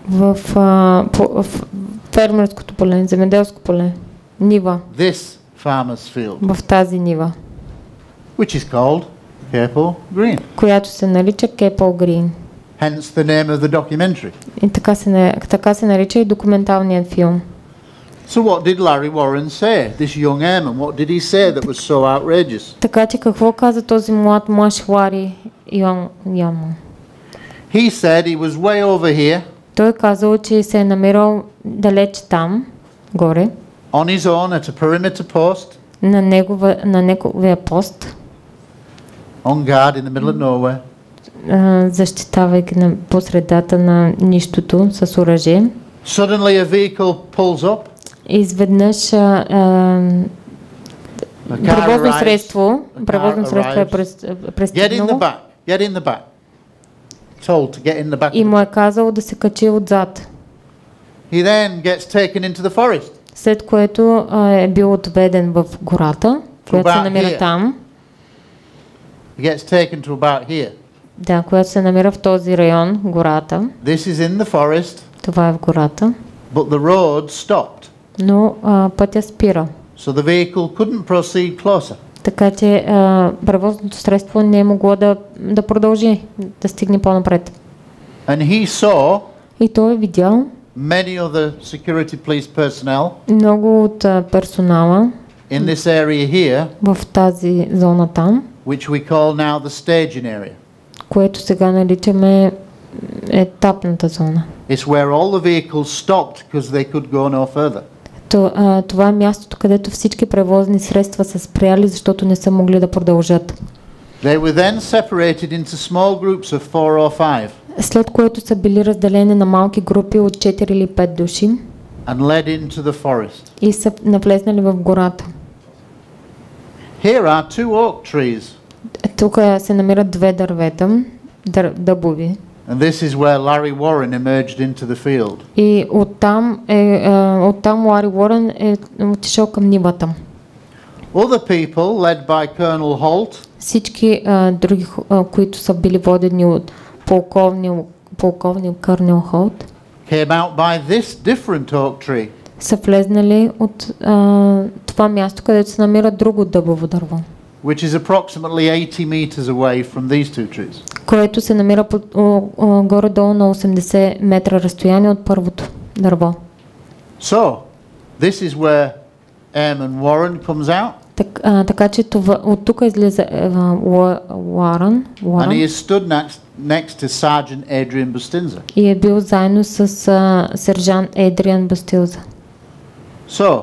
В фермерското поле, земеделско поле, нива. This farmer's field. В тази нива. Which is called Capel Green. Която се нарича Capel Green. Hence the name of the documentary. И така се нарича и документалният филм. So what did Larry Warren say? This young airman, what did he say that was so outrageous? Така че какво каза този мъж Лари Ямон? He said he was way over here. Той казал, че се е намирал далеч там, горе. On his own at a perimeter post. На неговия пост. on guard in the middle of nowhere. Защитавайки на посредата на нищото с оръжие. Suddenly a vehicle pulls up. Изведнъж превозно средство е пристигнало. Get in the back. Told to get in the back. И му е казал да се качи отзад. He then gets taken into the forest. След което е бил отведен в гората, която се намира там. He gets taken to about here. Да, която се намира в този район, гората. This is in the forest. Това е в гората. But the road stopped. Но пътя спира. So the vehicle couldn't proceed closer. Така че превозното средство не е могло да продължи, да стигне по-напред. And he saw и той е видял many other security police personnel много от персонала in this area here, в тази зона там, which we call now the staging area. Което сега наричаме етапната зона. It's where all the vehicles stopped because they could go no further. Това е мястото, където всички превозни средства са спряли, защото не са могли да продължат. They were then separated into small groups of 4 or 5. След което са били разделени на малки групи от 4 или 5 души. And led into the forest. И са навлезнали в гората. Here are 2 oak trees. Тук се намират 2 дървета, дъбови. And this is where Larry Warren emerged into the field. И оттам Лари Уорън е отишъл към нивата. Other people, led by Colonel Holt, всички други, които са били водени от полковник Кърнел Холт, came out by this different oak tree. са влезнали от това място, където се намира друго дъбово дърво. Which is approximately 80 meters away from these 2 trees. Което се намира горе-долу на 80 метра разстояние от първото дърво. So, this is where Airman Warren comes out. Така че от тук излиза Уорън. And he is stood next to Sergeant Adrian Bustinza. И е бил заедно с сержант Едриан Бастилза. So,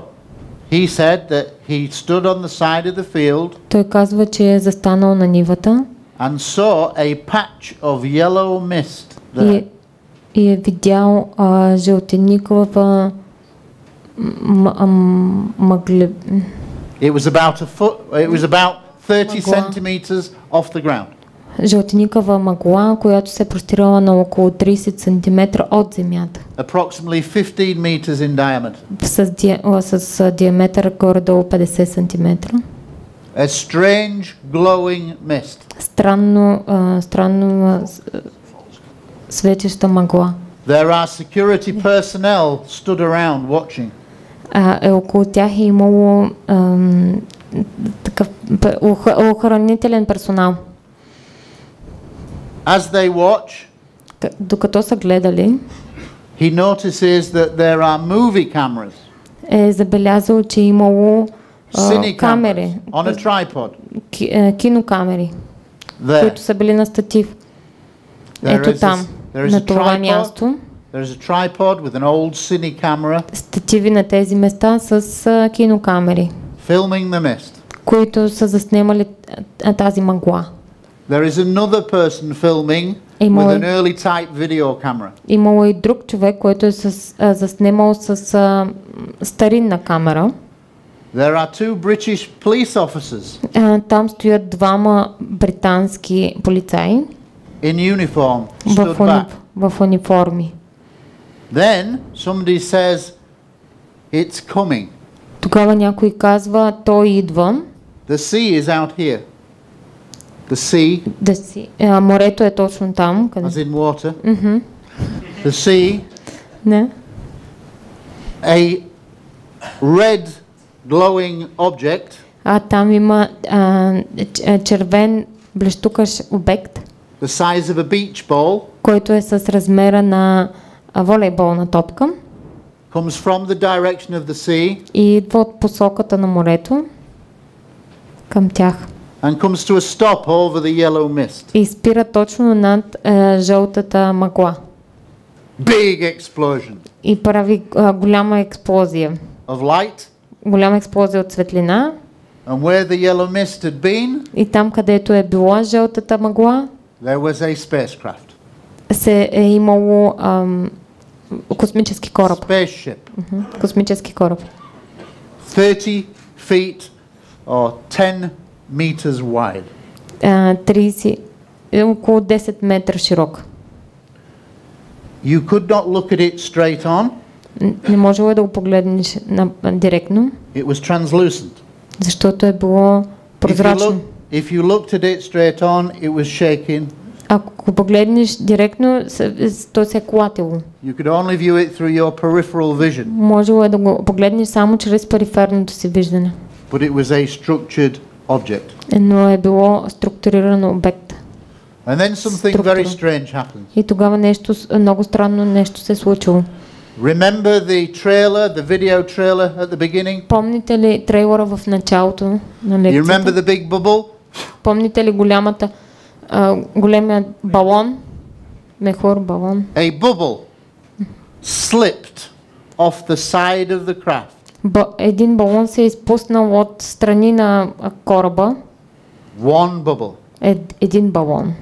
he said that he stood on the side of the field. Той казва, че е застанал на нивата. And saw a patch of yellow mist there. И е видял жълтеникова мъгла. It was about 30 centimeters off the ground. Жълтеникова мъгла, която се простирала на около 30 см от земята. Approximately 15 meters in diameter. С диаметър горе-долу 50 см. A strange glowing mist. Странно светеща мъгла. There are security personnel stood around watching. Около тях е имало такъв охранителен персонал. As they watch, докато са гледали, he notices that there are movie cameras. Е забелязал, че имало камери, on a tripod. Кинокамери, които са били на статив. Ето там, на това място. There's a tripod with an old cine camera. Стативи на тези места с кинокамери. Filming the mist. Които са заснемали тази мъгла. There is another person filming with an early type video camera. Имало и друг човек, който е заснемал с старинна камера. There are 2 British police officers. Там стоят 2 британски полицаи. In uniform, stood back. В униформи. Then somebody says, "It's coming." Тогава някой казва, той идва. The sea is out here. The sea. Морето е точно там, къде? As in water. The sea. Не. A red glowing object. Там има червен блещукащ обект. The size of a beach ball. Който е с размера на волейболна топка. Comes from the direction of the sea. И идва от посоката на морето към тях. And comes to a stop over the yellow mist. И спира точно над жълтата мъгла. Big explosion. И прави голяма експлозия. Of light. Голяма експлозия от светлина. And where the yellow mist had been, и там, където е била жълтата мъгла, there was a spacecraft. се е имало космически кораб. Spaceship. Космически кораб. 30 feet or 10 meters wide. 30, около 10 метра широк. You could not look at it straight on. Не можело да го погледнеш директно, It was translucent. защото е било прозрачно. If you looked at it straight on, it was shaking. Ако го погледнеш директно, то се е клатило. You could only view it through your peripheral vision. Можело е да го погледнеш само чрез периферното си виждане. But it was a structured object. Но е било структурирано обект. And then something very strange happened. И тогава нещо много странно нещо се е случило. Remember the trailer, the video trailer at the beginning? Помните ли трейлера в началото на You remember лекцията? the big bubble? Помните ли големия балон? Мехур балон. A bubble slipped off the side of the craft. Един балон се е изпуснал от страни на кораба. One bubble. Един балон.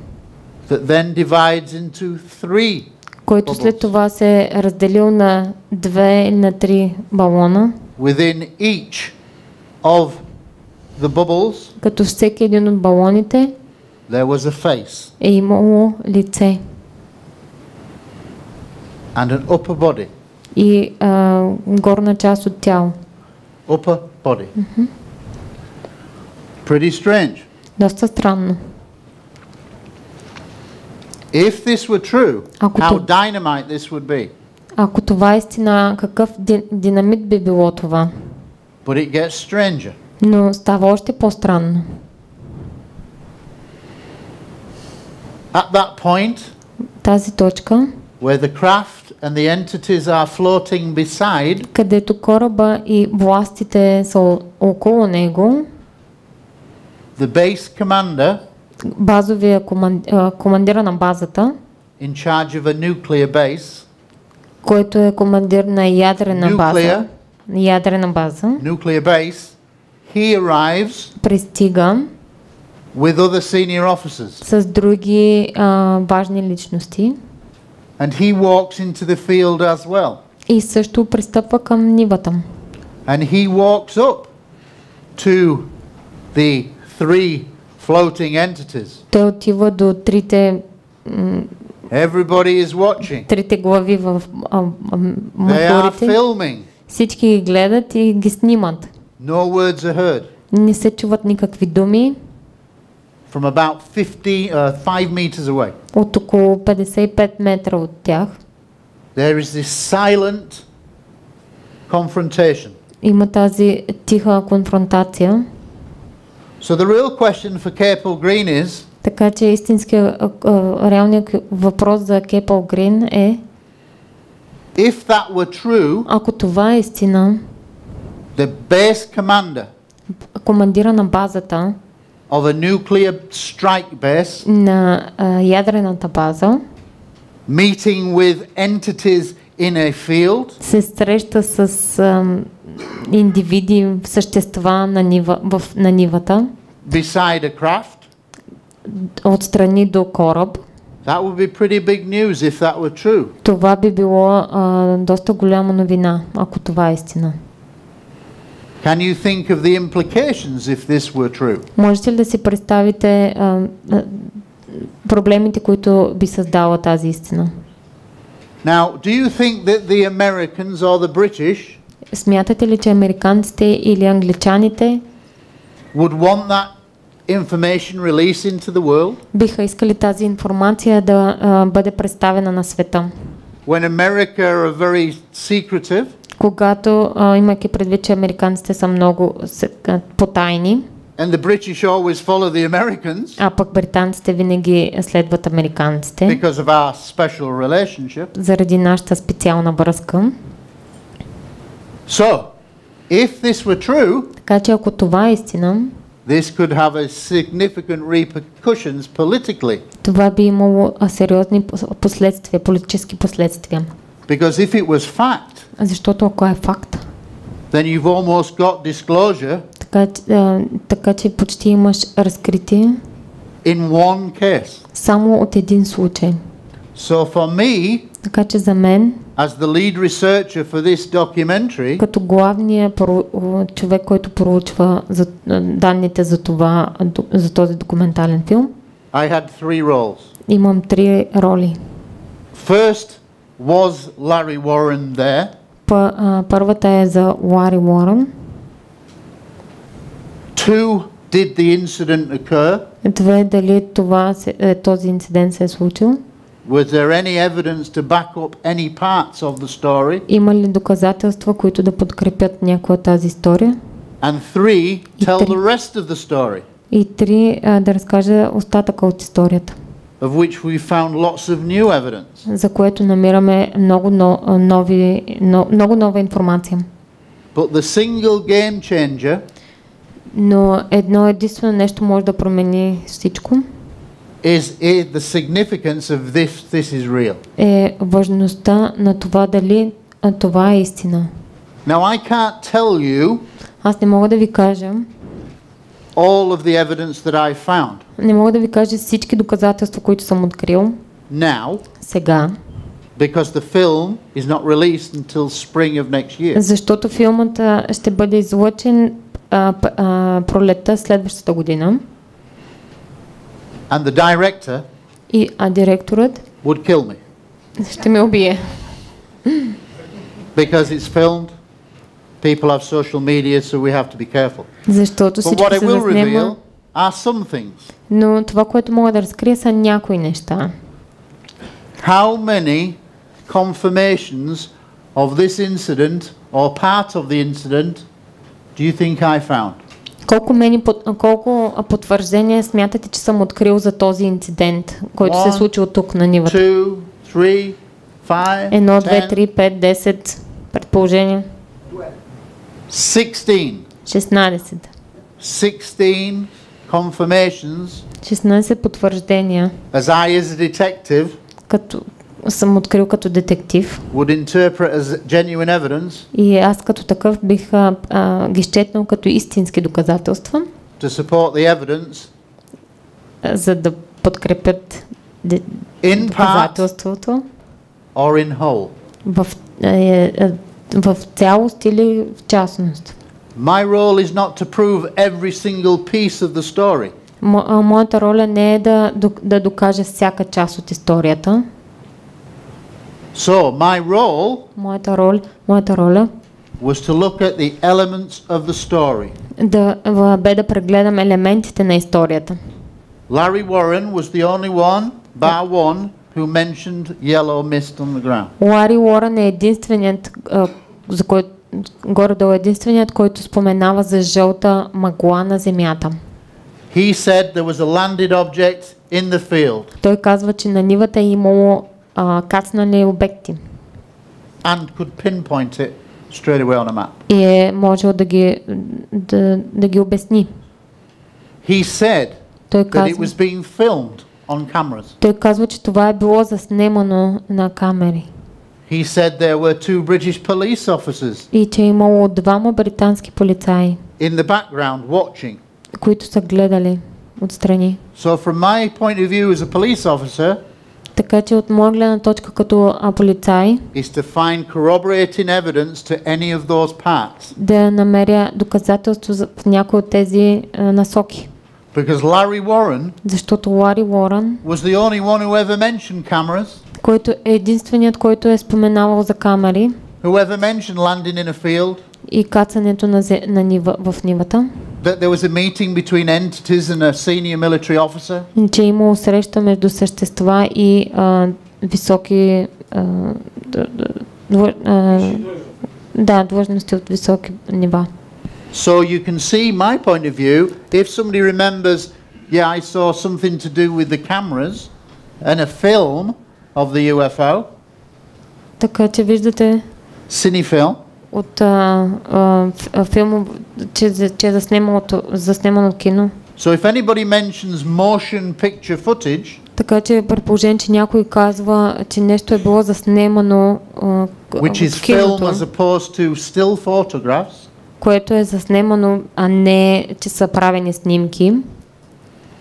That then divides into 3. Който след това се е разделил на 2 или на 3 балона. Within each of the bubbles, Като всеки един от балоните there was a face е имало лице and an upper body. и горна част от тяло. Upper body. Pretty strange. Доста странно. If this were true, Ако how то- dynamite this would be. Ако това е истина, какъв динамит би било това? But it gets stranger. Но става още по-странно. At that point, Тази точка, where the craft and the entities are floating beside, където кораба и властите са около него, the base commander базовия командира на базата, in charge of a nuclear base, който е командир на ядрена база, nuclear base, he arrives пристига with other senior officers, с други важни личности and he walks into the field as well, и също пристъпва към нивата. and he walks up to the 3 floating entities. Той отива до трите Everybody is watching. глави в They are моторите. filming. Всички ги гледат и ги снимат. No words are heard. Не се чуват никакви думи. From about 5 meters away, От около 55 метра от тях there is this silent confrontation. има тази тиха конфронтация. So the real question for Capel Green is, Така че истинският реалният въпрос за Кепъл Грин е: if that were true, ако това е истина, the base commander командира на базата of a nuclear strike base на ядрената база meeting with entities in a field, се среща с индивиди, същества на нивата, beside a craft, отстрани до кораб. that would be pretty big news if that were true. Това би било доста голяма новина, ако това е истина. Can you think of the implications if this were true? Можете ли да си представите проблемите, които би създала тази истина? Now, do you think that the Americans or the British Смятате ли, че американците или англичаните would want that information released into the world? биха искали тази информация да бъде представена на света? When America are very secretive, Когато, имайки предвид, че американците са много потайни, and the British always follow the Americans а пък британците винаги следват американците, because of our special relationship. заради нашата специална връзка. So, if this were true, Така че ако това е истина, this could have a significant repercussions politically. това би имало сериозни последствия, политически последствия. Because if it was fact, Защото ако е факт, then you've almost got disclosure така така че почти имаш разкритие in one case. само от един случай. So for me, Така че за мен, as the lead researcher for this documentary, като главният човек, който проучва данните за този документален филм, I had 3 roles. имам 3 роли. First, was Larry Warren there? Първата е за Лари Уорън. 2, did the incident occur? 2, дали този инцидент се е случил? Was there any evidence to back up any parts of the story? Има ли доказателства, които да подкрепят някоя от тази история? And 3, tell the rest of the story, И 3, да разкажа остатъка от историята, of which we found lots of new evidence. за което намираме много нова информация. But the single game changer Но едно единствено нещо може да промени всичко. is the significance of this is real. Е важността на това дали това е истина. Now I can't tell you Аз не мога да ви кажа all of the evidence that I found. Не мога да ви кажа всички доказателства, които съм открил Now, сега, because the film is not released until spring of next year. защото филмът ще бъде излъчен пролетта следващата година. And the director И директорът would kill me ще ме убие. because it's filmed. People have social media, so we have to be careful. Защото But всичко what I се will заснема. reveal are some things. Но това, което мога да разкрия, са някои неща. How many confirmations of this incident or part of the incident do you think I found? Колко потвърждения смятате, че съм открил за този инцидент, който се е случил тук на нивата? 2, 3, 5, 1, 2, 10, 3, 5, 10 предположения. 16. 16. 16 confirmations 16 потвърждения, as I as a detective като съм открил като детектив. would interpret as genuine evidence И аз като такъв бих ги счетнал като истински доказателства, to support the evidence за да подкрепят in part доказателството or in whole. в цялост или в частност. My role is not to prove every single piece of the story. Моята роля не е да докажа всяка част от историята. So my role Моята роля was to look at the elements of the story. бе да прегледам елементите на историята. Larry Warren was the only one, bar one, who mentioned yellow mist on the ground. Лари Уорън е единственият, за който горе-долу единственият, който споменава за жълта мъгла на земята. He said there was a landed object in the field. Той казва, че на нивата е имало кацнали обекти. And could pinpoint it straight away on a map. И е можел да ги обясни. He said Той that it was being filmed on cameras. казва, че това е било заснемано на камери. He said there were 2 British police officers И че е имало 2 британски полицаи, in the background watching. които са гледали отстрани. So from my point of view as a police officer, Така че от моя гледна точка като полицай, is to find corroborating evidence to any of those parts. да намеря доказателство в някои от тези насоки. Because Larry Warren Защото Лари Уорън, was the only one who ever mentioned cameras, който е единственият, който е споменавал за камери who ever mentioned landing in a field, и кацането в нивата, that there was a meeting between entities and a senior military officer, че е имало среща между същества и високи длъжности от високи нива. So you can see my point of view. If somebody remembers, yeah, I saw something to do with the cameras and a film of the UFO, Така че виждате cinefilm, от филм, че е заснемано кино. so if anybody mentions motion picture footage, Така че предположение, че някой казва, че нещо е било заснемано which is в киното, film as opposed to still photographs, което е заснемано, а не че са правени снимки,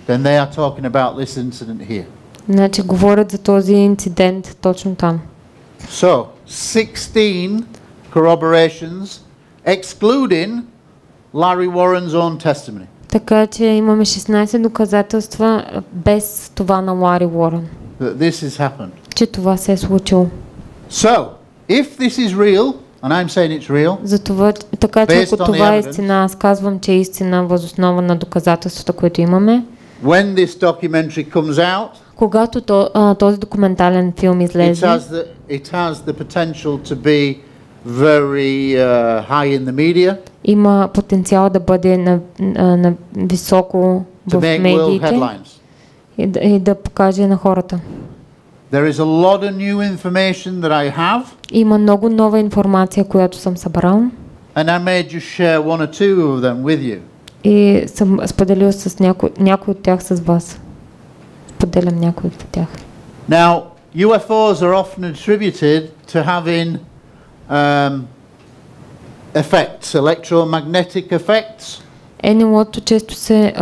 then they are talking about this incident here. значи говорят за този инцидент точно там. So, 16 corroborations, excluding Larry Warren's own testimony. Така че имаме 16 доказателства без това на Лари Уорън, That this has happened. че това се е случило. So, if this is real, and I'm saying it's real, Затова, така че ако това е истина, аз казвам, че е истина въз основа на доказателствата, които имаме. when this documentary comes out, Когато този документален филм излезе, it has the potential to be very high in the media, има потенциал да бъде на високо to в make world медиите headlines. и да покаже на хората. There is a lot of new information that I have, Има много нова информация, която съм събрал and I may just share one or two of them with you. и съм споделил с някой от тях с вас. Споделям някой от тях. Now, UFOs are often attributed to having effects, electromagnetic effects. НЛО-то често се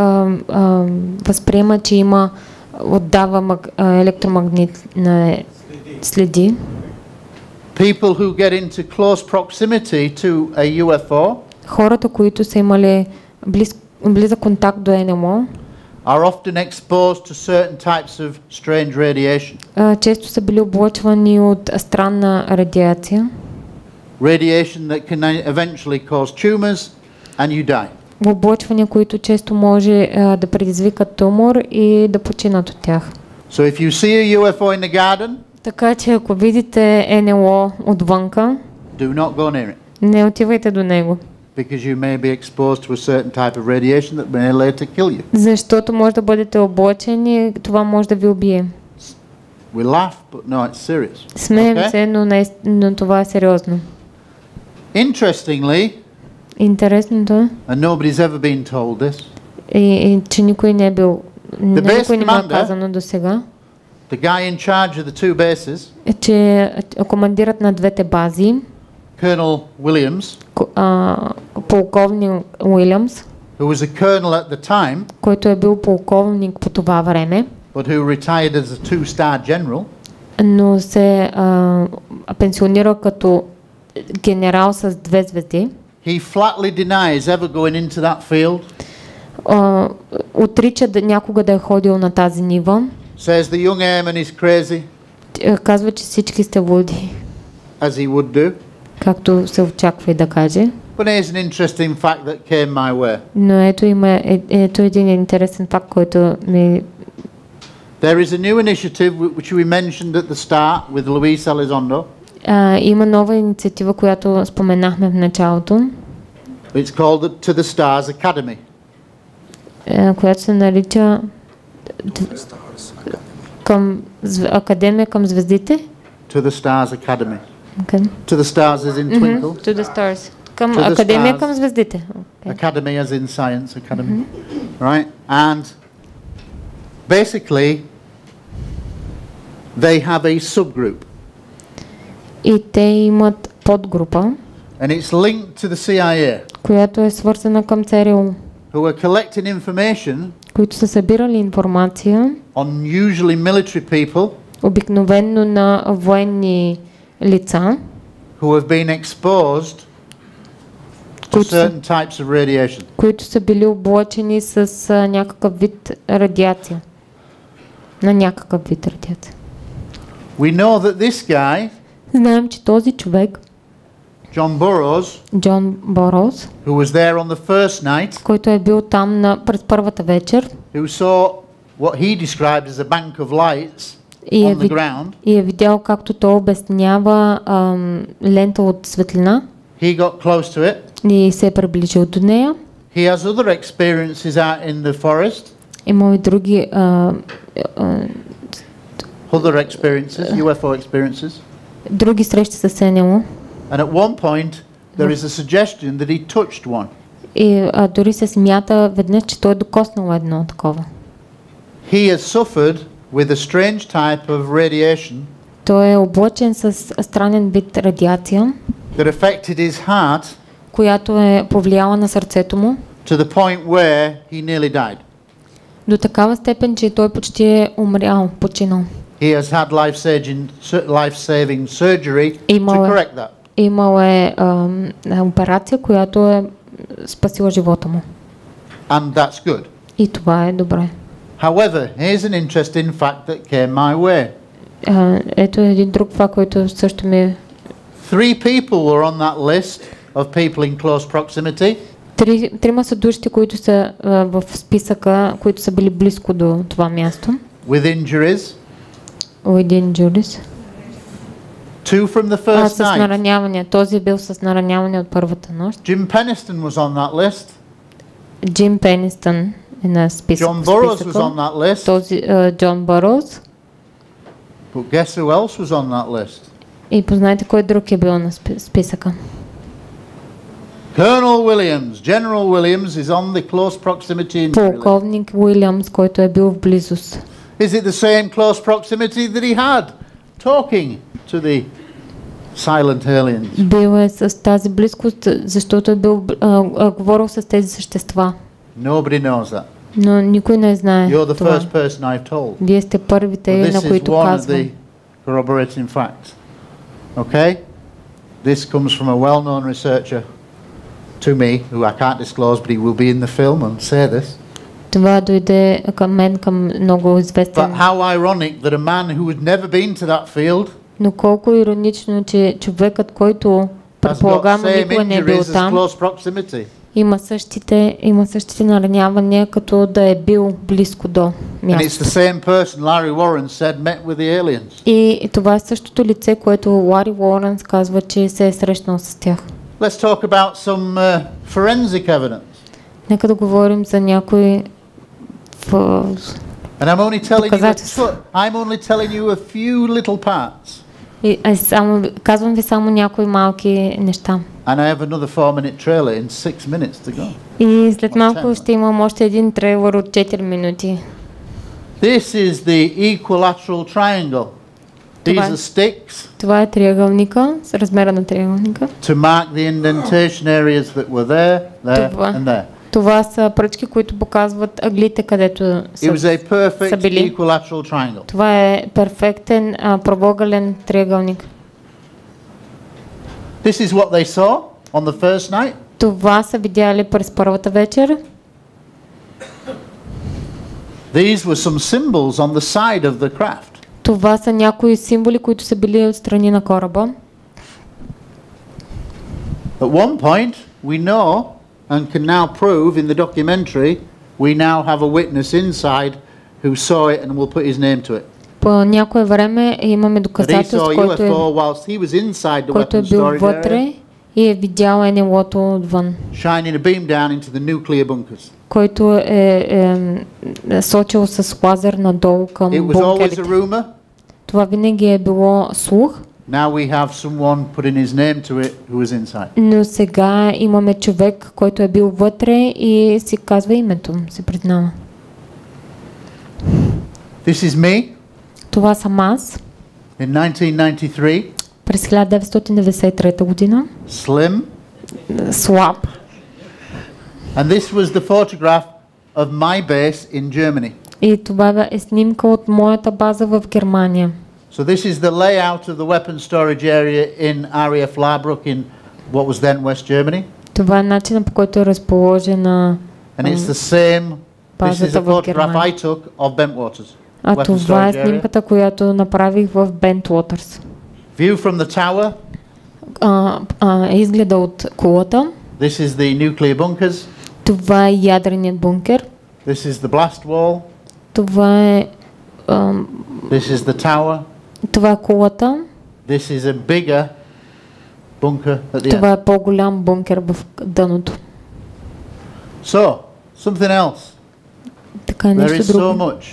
възприема, че отдава електромагнитни следи. People who get into close proximity to a UFO Хората, които са имали близък контакт до НЛО, are often exposed to certain types of strange radiation. Често са били облъчвани от странна радиация. Radiation that can eventually cause tumors and you die. Облъчвания, които често може да предизвикат тумор и да починат от тях. So if you see a UFO in the garden, Така че ако видите НЛО отвънка, do not go near it, не отивайте до него. because you may be exposed to a certain type of radiation that may later kill you. Защото може да бъдете облъчени, това може да ви убие. We laugh, but no, it's serious. Смеем Okay? се, но това е сериозно. Interestingly, Интересното е, and nobody's ever been told this, че никой не е base никой не му е commander- казано до сега, the guy in charge of the two bases, е, че командирът на двете бази, Colonel Williams, полковник Уилямс, who was a colonel at the time, който е бил полковник по това време, but who retired as a two-star general, но се пенсионира като генерал с 2 звезди. he flatly denies ever going into that field, Отрича някога да е ходил на тази нива. says the young airman is crazy, Казва, че всички сте луди, as he would do. както се очаква и да каже. But here's an interesting fact that came my way. Но ето един интересен факт, който ми... There is a new initiative which we mentioned at the start with Luis Elizondo. Има нова инициатива, която споменахме в началото, It's called the To the Stars Academy. която се нарича Академия към звездите. To the Stars Academy. Okay. To the Stars as in twinkle. To the stars. Към To the Академия stars. към звездите. Okay. Academy as in Science Academy. Right? And basically, they have a subgroup. И те имат подгрупа, And it's linked to the CIA, която е свързана към ЦРУ, who are collecting information които са събирали информация, on usually military people обикновенно на военни лица, who have been exposed to certain types of radiation. които са били облъчени с някакъв вид радиация. На някакъв вид радиация. We know that this guy, Знаем, че този човек, John Burroughs, Джон Борос, who was there on the first night, който е бил там през първата вечер who saw what he described as a bank of lights on the ground, и е видял както той обяснява лента от светлина he got close to it. и се е приближил до нея. He has other experiences out in the forest, Има и други other experiences, UFO experiences. други срещи с НЛО. And at one point, there is a suggestion that he touched one. И дори се смята веднъж, че той е докоснал едно такова. He has suffered with a strange type of radiation Той е облъчен с странен вид радиация, that affected his heart която е повлияла на сърцето му. To the point where he nearly died. До такава степен, че той почти е умрял, починал. He has had life-saving surgery to correct that. Имал е операция, която е спасила живота му. And that's good. И това е добре. However, here's an interesting fact that came my way. Ето един друг факт, който също ми е. 3 people were on that list of people in close proximity. Трима са душите, които са в списъка, които са били близко до това място. With injuries. With injuries. 2 from the first С наранявания. Този е бил с нараняване от първата нощ. Jim Peniston was on that list. Джим Пенистън е на списъка. John Burroughs was on that list. Този Джон Бъроуз. But guess who else was on that list? И познайте кой друг е бил на списъка. Colonel Williams, General Williams is on the close proximity injury list. Полковник Уилямс, който е бил в близост. Is it the same close proximity that he had talking to the silent aliens? Бил е с тази близкост, защото е бил говорил с тези същества. Nobody knows that. Но никой не знае You're the това. first person I've told. Вие сте първите, на които казвам. This is one of the corroborating facts. Okay? This comes from a well-known researcher to me, who I can't disclose, but he will be in the film and say this. Това дойде към мен, към много известен. But how ironic that a man who had never been to that field, но колко иронично, че човекът, който предполагам никога не е бил там, има същите наранявания, като да е бил близко до мястото. И това е същото лице, което Лари Уорънс казва, че се е срещнал с тях. Let's talk about some forensic evidence. Нека да говорим за някои And I'm only telling you a few little parts. И казвам ви само някои малки неща. And I have another 4-minute trailer in 6 minutes to go. И след малко ще имам още един трейлер от 4 минути. This is the equilateral triangle. These are sticks. Това е триъгълника, с размера на триъгълника. To mark the indentation areas that were there and there. Това са пръчки, които показват ъглите, където са били. Това е перфектен правоъгълен триъгълник. This is what they saw on the first night. Това са видяли през първата вечер. These were some symbols on the side of the craft. Това са някои символи, които са били отстрани на кораба. At one point, we know and can now prove in the documentary, we now have a witness inside who saw it and will put his name to it. По някое време имаме доказателство, който е бил вътре и е видял НЛО-то отвън. Shining a beam down into the nuclear bunkers. Който е сочил с лазер надолу към бункерите. Това винаги е било слух. Now we have someone putting his name to it who is inside. Но сега имаме човек, който е бил вътре и си казва името, се признава. This is me. Това съм аз. In 1993. През 1993 година. Slim. Слаб. And this was the photograph of my base in Germany. И това е снимка от моята база в Германия. So this is the layout of the weapon storage area in RAF Labrück in what was then West Germany. Това е начинът, по който е разположена And it's the same. This is a photograph I took of Bentwaters. А това е снимката, която направих в Bentwaters. View from the tower. Изгледа от кулата. This is the nuclear bunkers. Това е ядреният бункер. This is the blast wall. Това е This is the tower. Това е кулата. This is a bigger bunker at the Това end. е по-голям бункер в дъното. So, something else. Така, There нещо is друго. so much.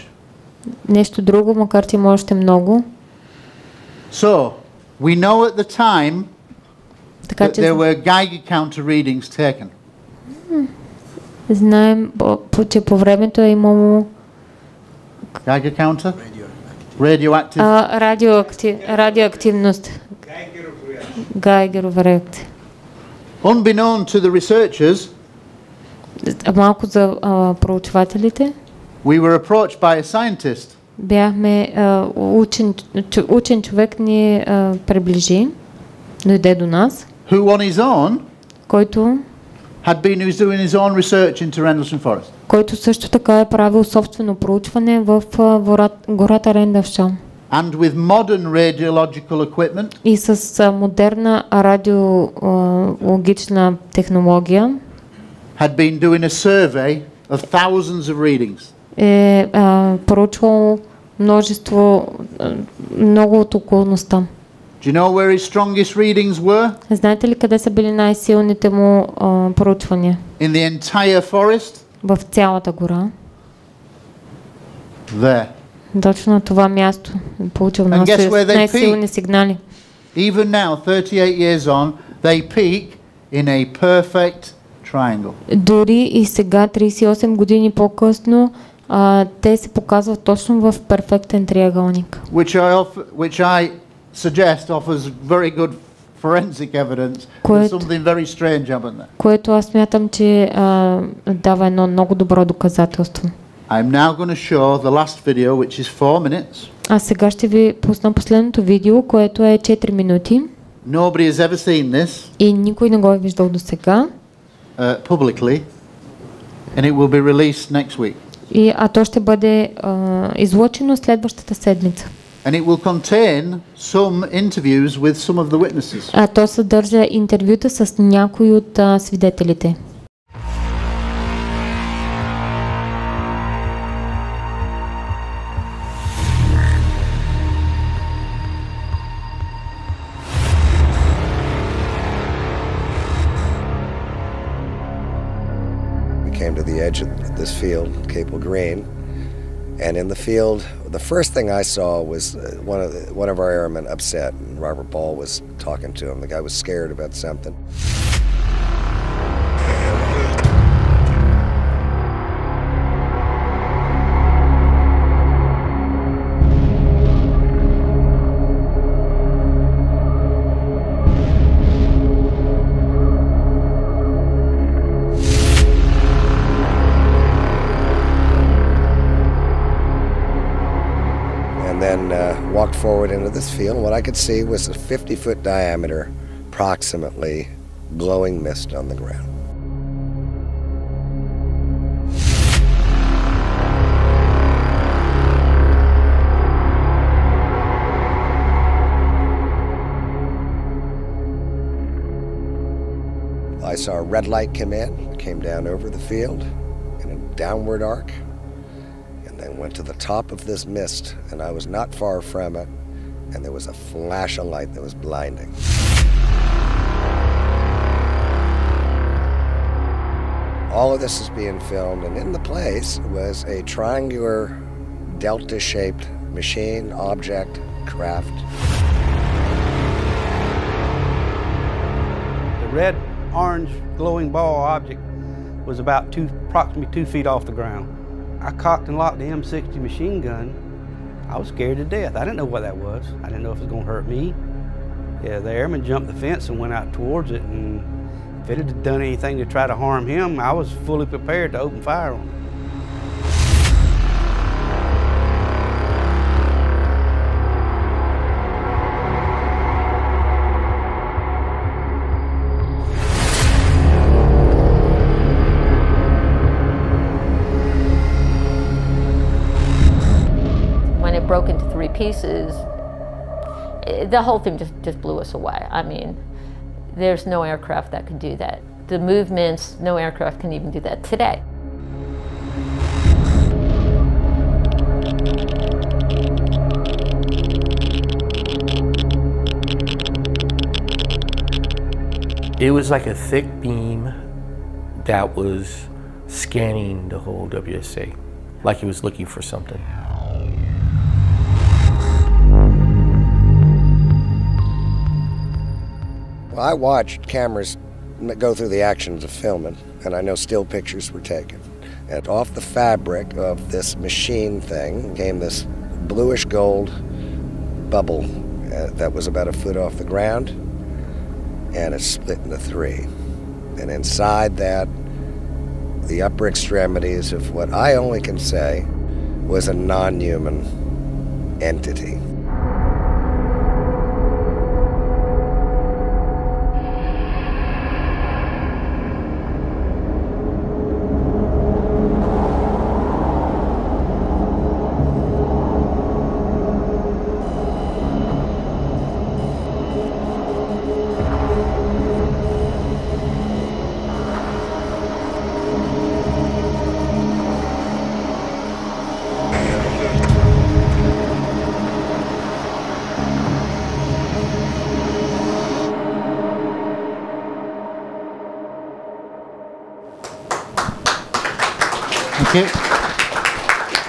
Нещо друго, макар че има още много. So, we know at the time така, that there were Geiger counter readings taken. Знаем, че по времето е имало Geiger counter? Radioactive? радиоактивност. Гайгерова реакция. Unbeknown to the researchers, малко за проучвателите, we were approached by a scientist. Бяхме учен човек ни приближи, дойде до нас, who on his own който had been doing his own research into Rendlesham Forest. Който също така е правил собствено проучване в гората Рендълшъм. And with modern radiological equipment, и с модерна радиологична технология, had been doing a survey of thousands of readings. проучвал много от околността. Do you know where his strongest readings were? Знаете ли къде са били най-силните му проучвания? In the entire forest? В цялата гора. There. Точно на това място получил най-силни сигнали. Even now, 38 years on, they peak in a perfect triangle. Дори и сега, 38 години по-късно, те се показват точно в перфектен триъгълник. Which I suggest offers very good forensic evidence that something very strange happened there. Което аз смятам, че дава едно много добро доказателство. I'm now going to show the last video, which is 4 minutes. А сега ще ви пусна последното видео, което е 4 минути. Nobody has ever seen this. И никой не го е виждал до сега. Publicly, and it will be released next week. А то ще бъде излъчено следващата седмица. And it will contain some interviews with some of the witnesses. То съдържа интервюта с някои от свидетелите. Came to the edge of this field, Capel Green, and in the field, the first thing I saw was one of our airmen upset, and Robert Ball was talking to him. The guy was scared about something. Walked forward into this field, and what I could see was a 50-foot diameter, approximately, glowing mist on the ground. I saw a red light come in, came down over the field in a downward arc, and went to the top of this mist, and I was not far from it, and there was a flash of light that was blinding. All of this is being filmed, and in the place was a triangular delta-shaped machine, object, craft. The red, orange, glowing ball object was about approximately 2 feet off the ground. I cocked and locked the M60 machine gun. I was scared to death. I didn't know what that was. I didn't know if it was going to hurt me. Yeah, the airman jumped the fence and went out towards it, and if it had done anything to try to harm him, I was fully prepared to open fire on it. Broke into 3 pieces, the whole thing just blew us away. I mean, there's no aircraft that could do that. The movements, no aircraft can even do that today. It was like a thick beam that was scanning the whole WSA, like he was looking for something. Well, I watched cameras go through the actions of filming, and I know still pictures were taken. And off the fabric of this machine thing came this bluish gold bubble that was about 1 foot off the ground, and it split into 3. And inside that, the upper extremities of what I only can say was a non-human entity.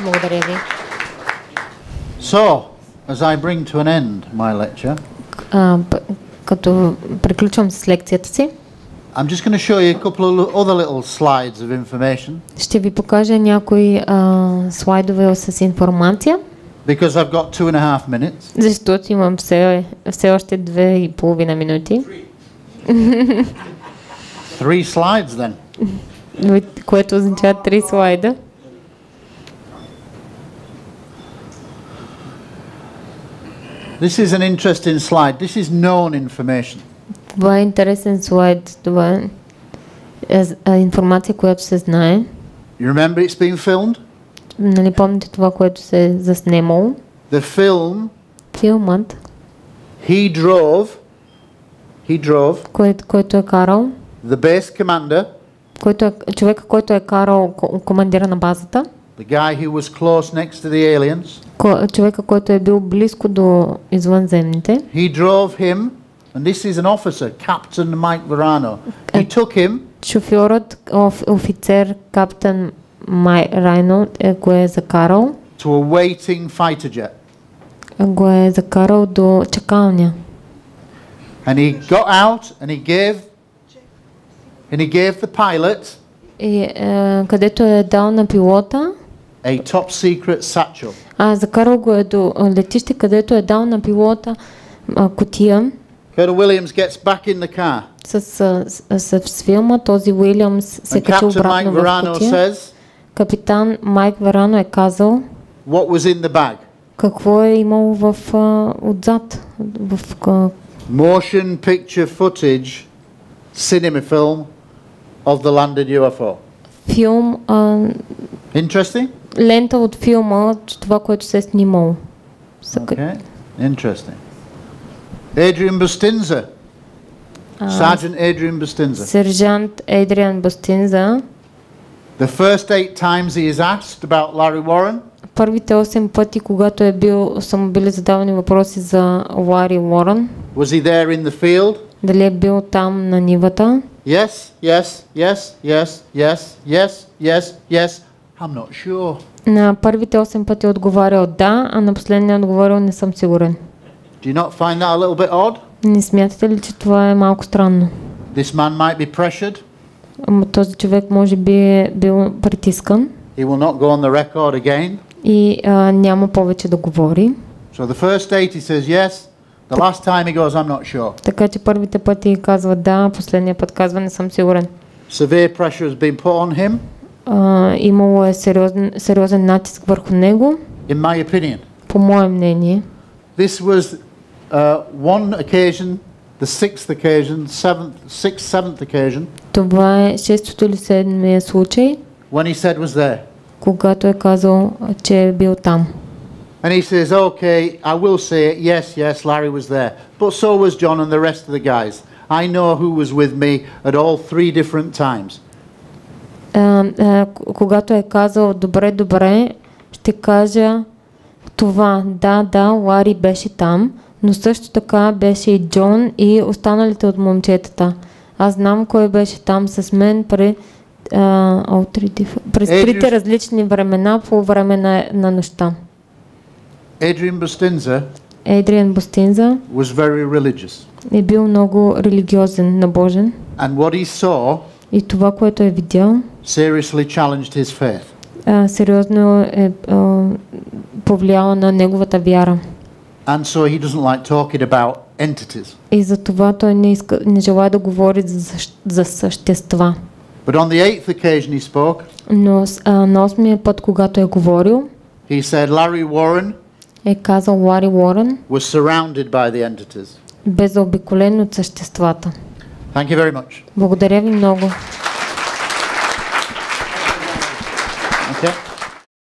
Благодаря ви. So, as I bring to an end my lecture, като приключвам с лекцията си, I'm just going to show you a couple of other little slides of information. Ще ви покажа някои слайдове с информация. Because I've got 2.5 minutes. Защото имам все още 2.5 минути. 3 slides then. Което означава 3 слайда. This is an interesting slide. This is known information. Това е интересен слайд. Това е информация, която се знае. You remember it's been filmed? Нали помните това, което се е заснемало? Филмът. He drove. Който е карал. The base commander. Човека, който е карал командира на базата. The guy who was close next to the aliens. Човека, който е бил близко до извънземните. He drove him, and this is an officer, Captain Mike Verano. He took him. Шофьорът, офицер, капитан Райно, го е закарал. To a waiting fighter jet. Го е закарал до чакалня. And he got out and he gave the pilot. И където е дал на пилота. A top secret satchel. Закарал го е до летище, където е дал на пилота кутия. Colonel Williams gets back in the car. С филма този Уилямс се качи обратно в кутия. Капитан Майк Верано е казал what was in the bag. Какво е имало отзад в motion picture footage, cinema film of the landed UFO. Филм. Interesting? Лента от филма, това, което се е снимало. Okay. Interesting. Adrian Bustinza. Sergeant Adrian Bustinza. Сержант Адриан Бустинза. The first 8 times he is asked about Larry Warren. Първите 8 пъти, когато са му били задавани въпроси за Лари Уорън. Was he there in the field? Дали е бил там на нивата? Yes, yes, yes, yes, yes, yes, yes, yes. I'm not sure. На първите 8 пъти отговарял да, а на последния отговорил не съм сигурен. Do you not find that a little bit odd? Не смятате ли, че това е малко странно? This man might be pressured. Този човек може би е бил притискан. He will not go on the record again. И няма повече да говори. So the first 8 he says yes. The last time he goes I'm not sure. Така че първите пъти казва да, последния път казва не съм сигурен. Severe pressure has been put on him. Имало е сериозен натиск върху него. In my opinion. По мое мнение. This was one occasion, the sixth, seventh occasion. Това е шестото или седмия случай. When he said was there. Когато е казал, че е бил там. And he says, okay, I will say it. Yes, yes, Larry was there. But so was John and the rest of the guys. I know who was with me at all 3 different times. Когато е казал, добре, ще кажа това. Да, Лари беше там, но също така беше и Джон и останалите от момчетата. Аз знам кой беше там с мен през трите различни времена по време на нощта. Adrian Bustinza was very religious. Е бил много религиозен, набожен. And what he saw и това, което е видял, seriously challenged his faith. Сериозно е повлияло на неговата вяра. And so he doesn't like talking about entities. И затова той не желая да говори за същества. But on the 8th occasion he spoke, но на 8-мия път, когато е говорил, he said Larry Warren е казал Лари Уорън was surrounded by the entities. Бе заобиколен от съществата. Thank you very much. Благодаря ви много.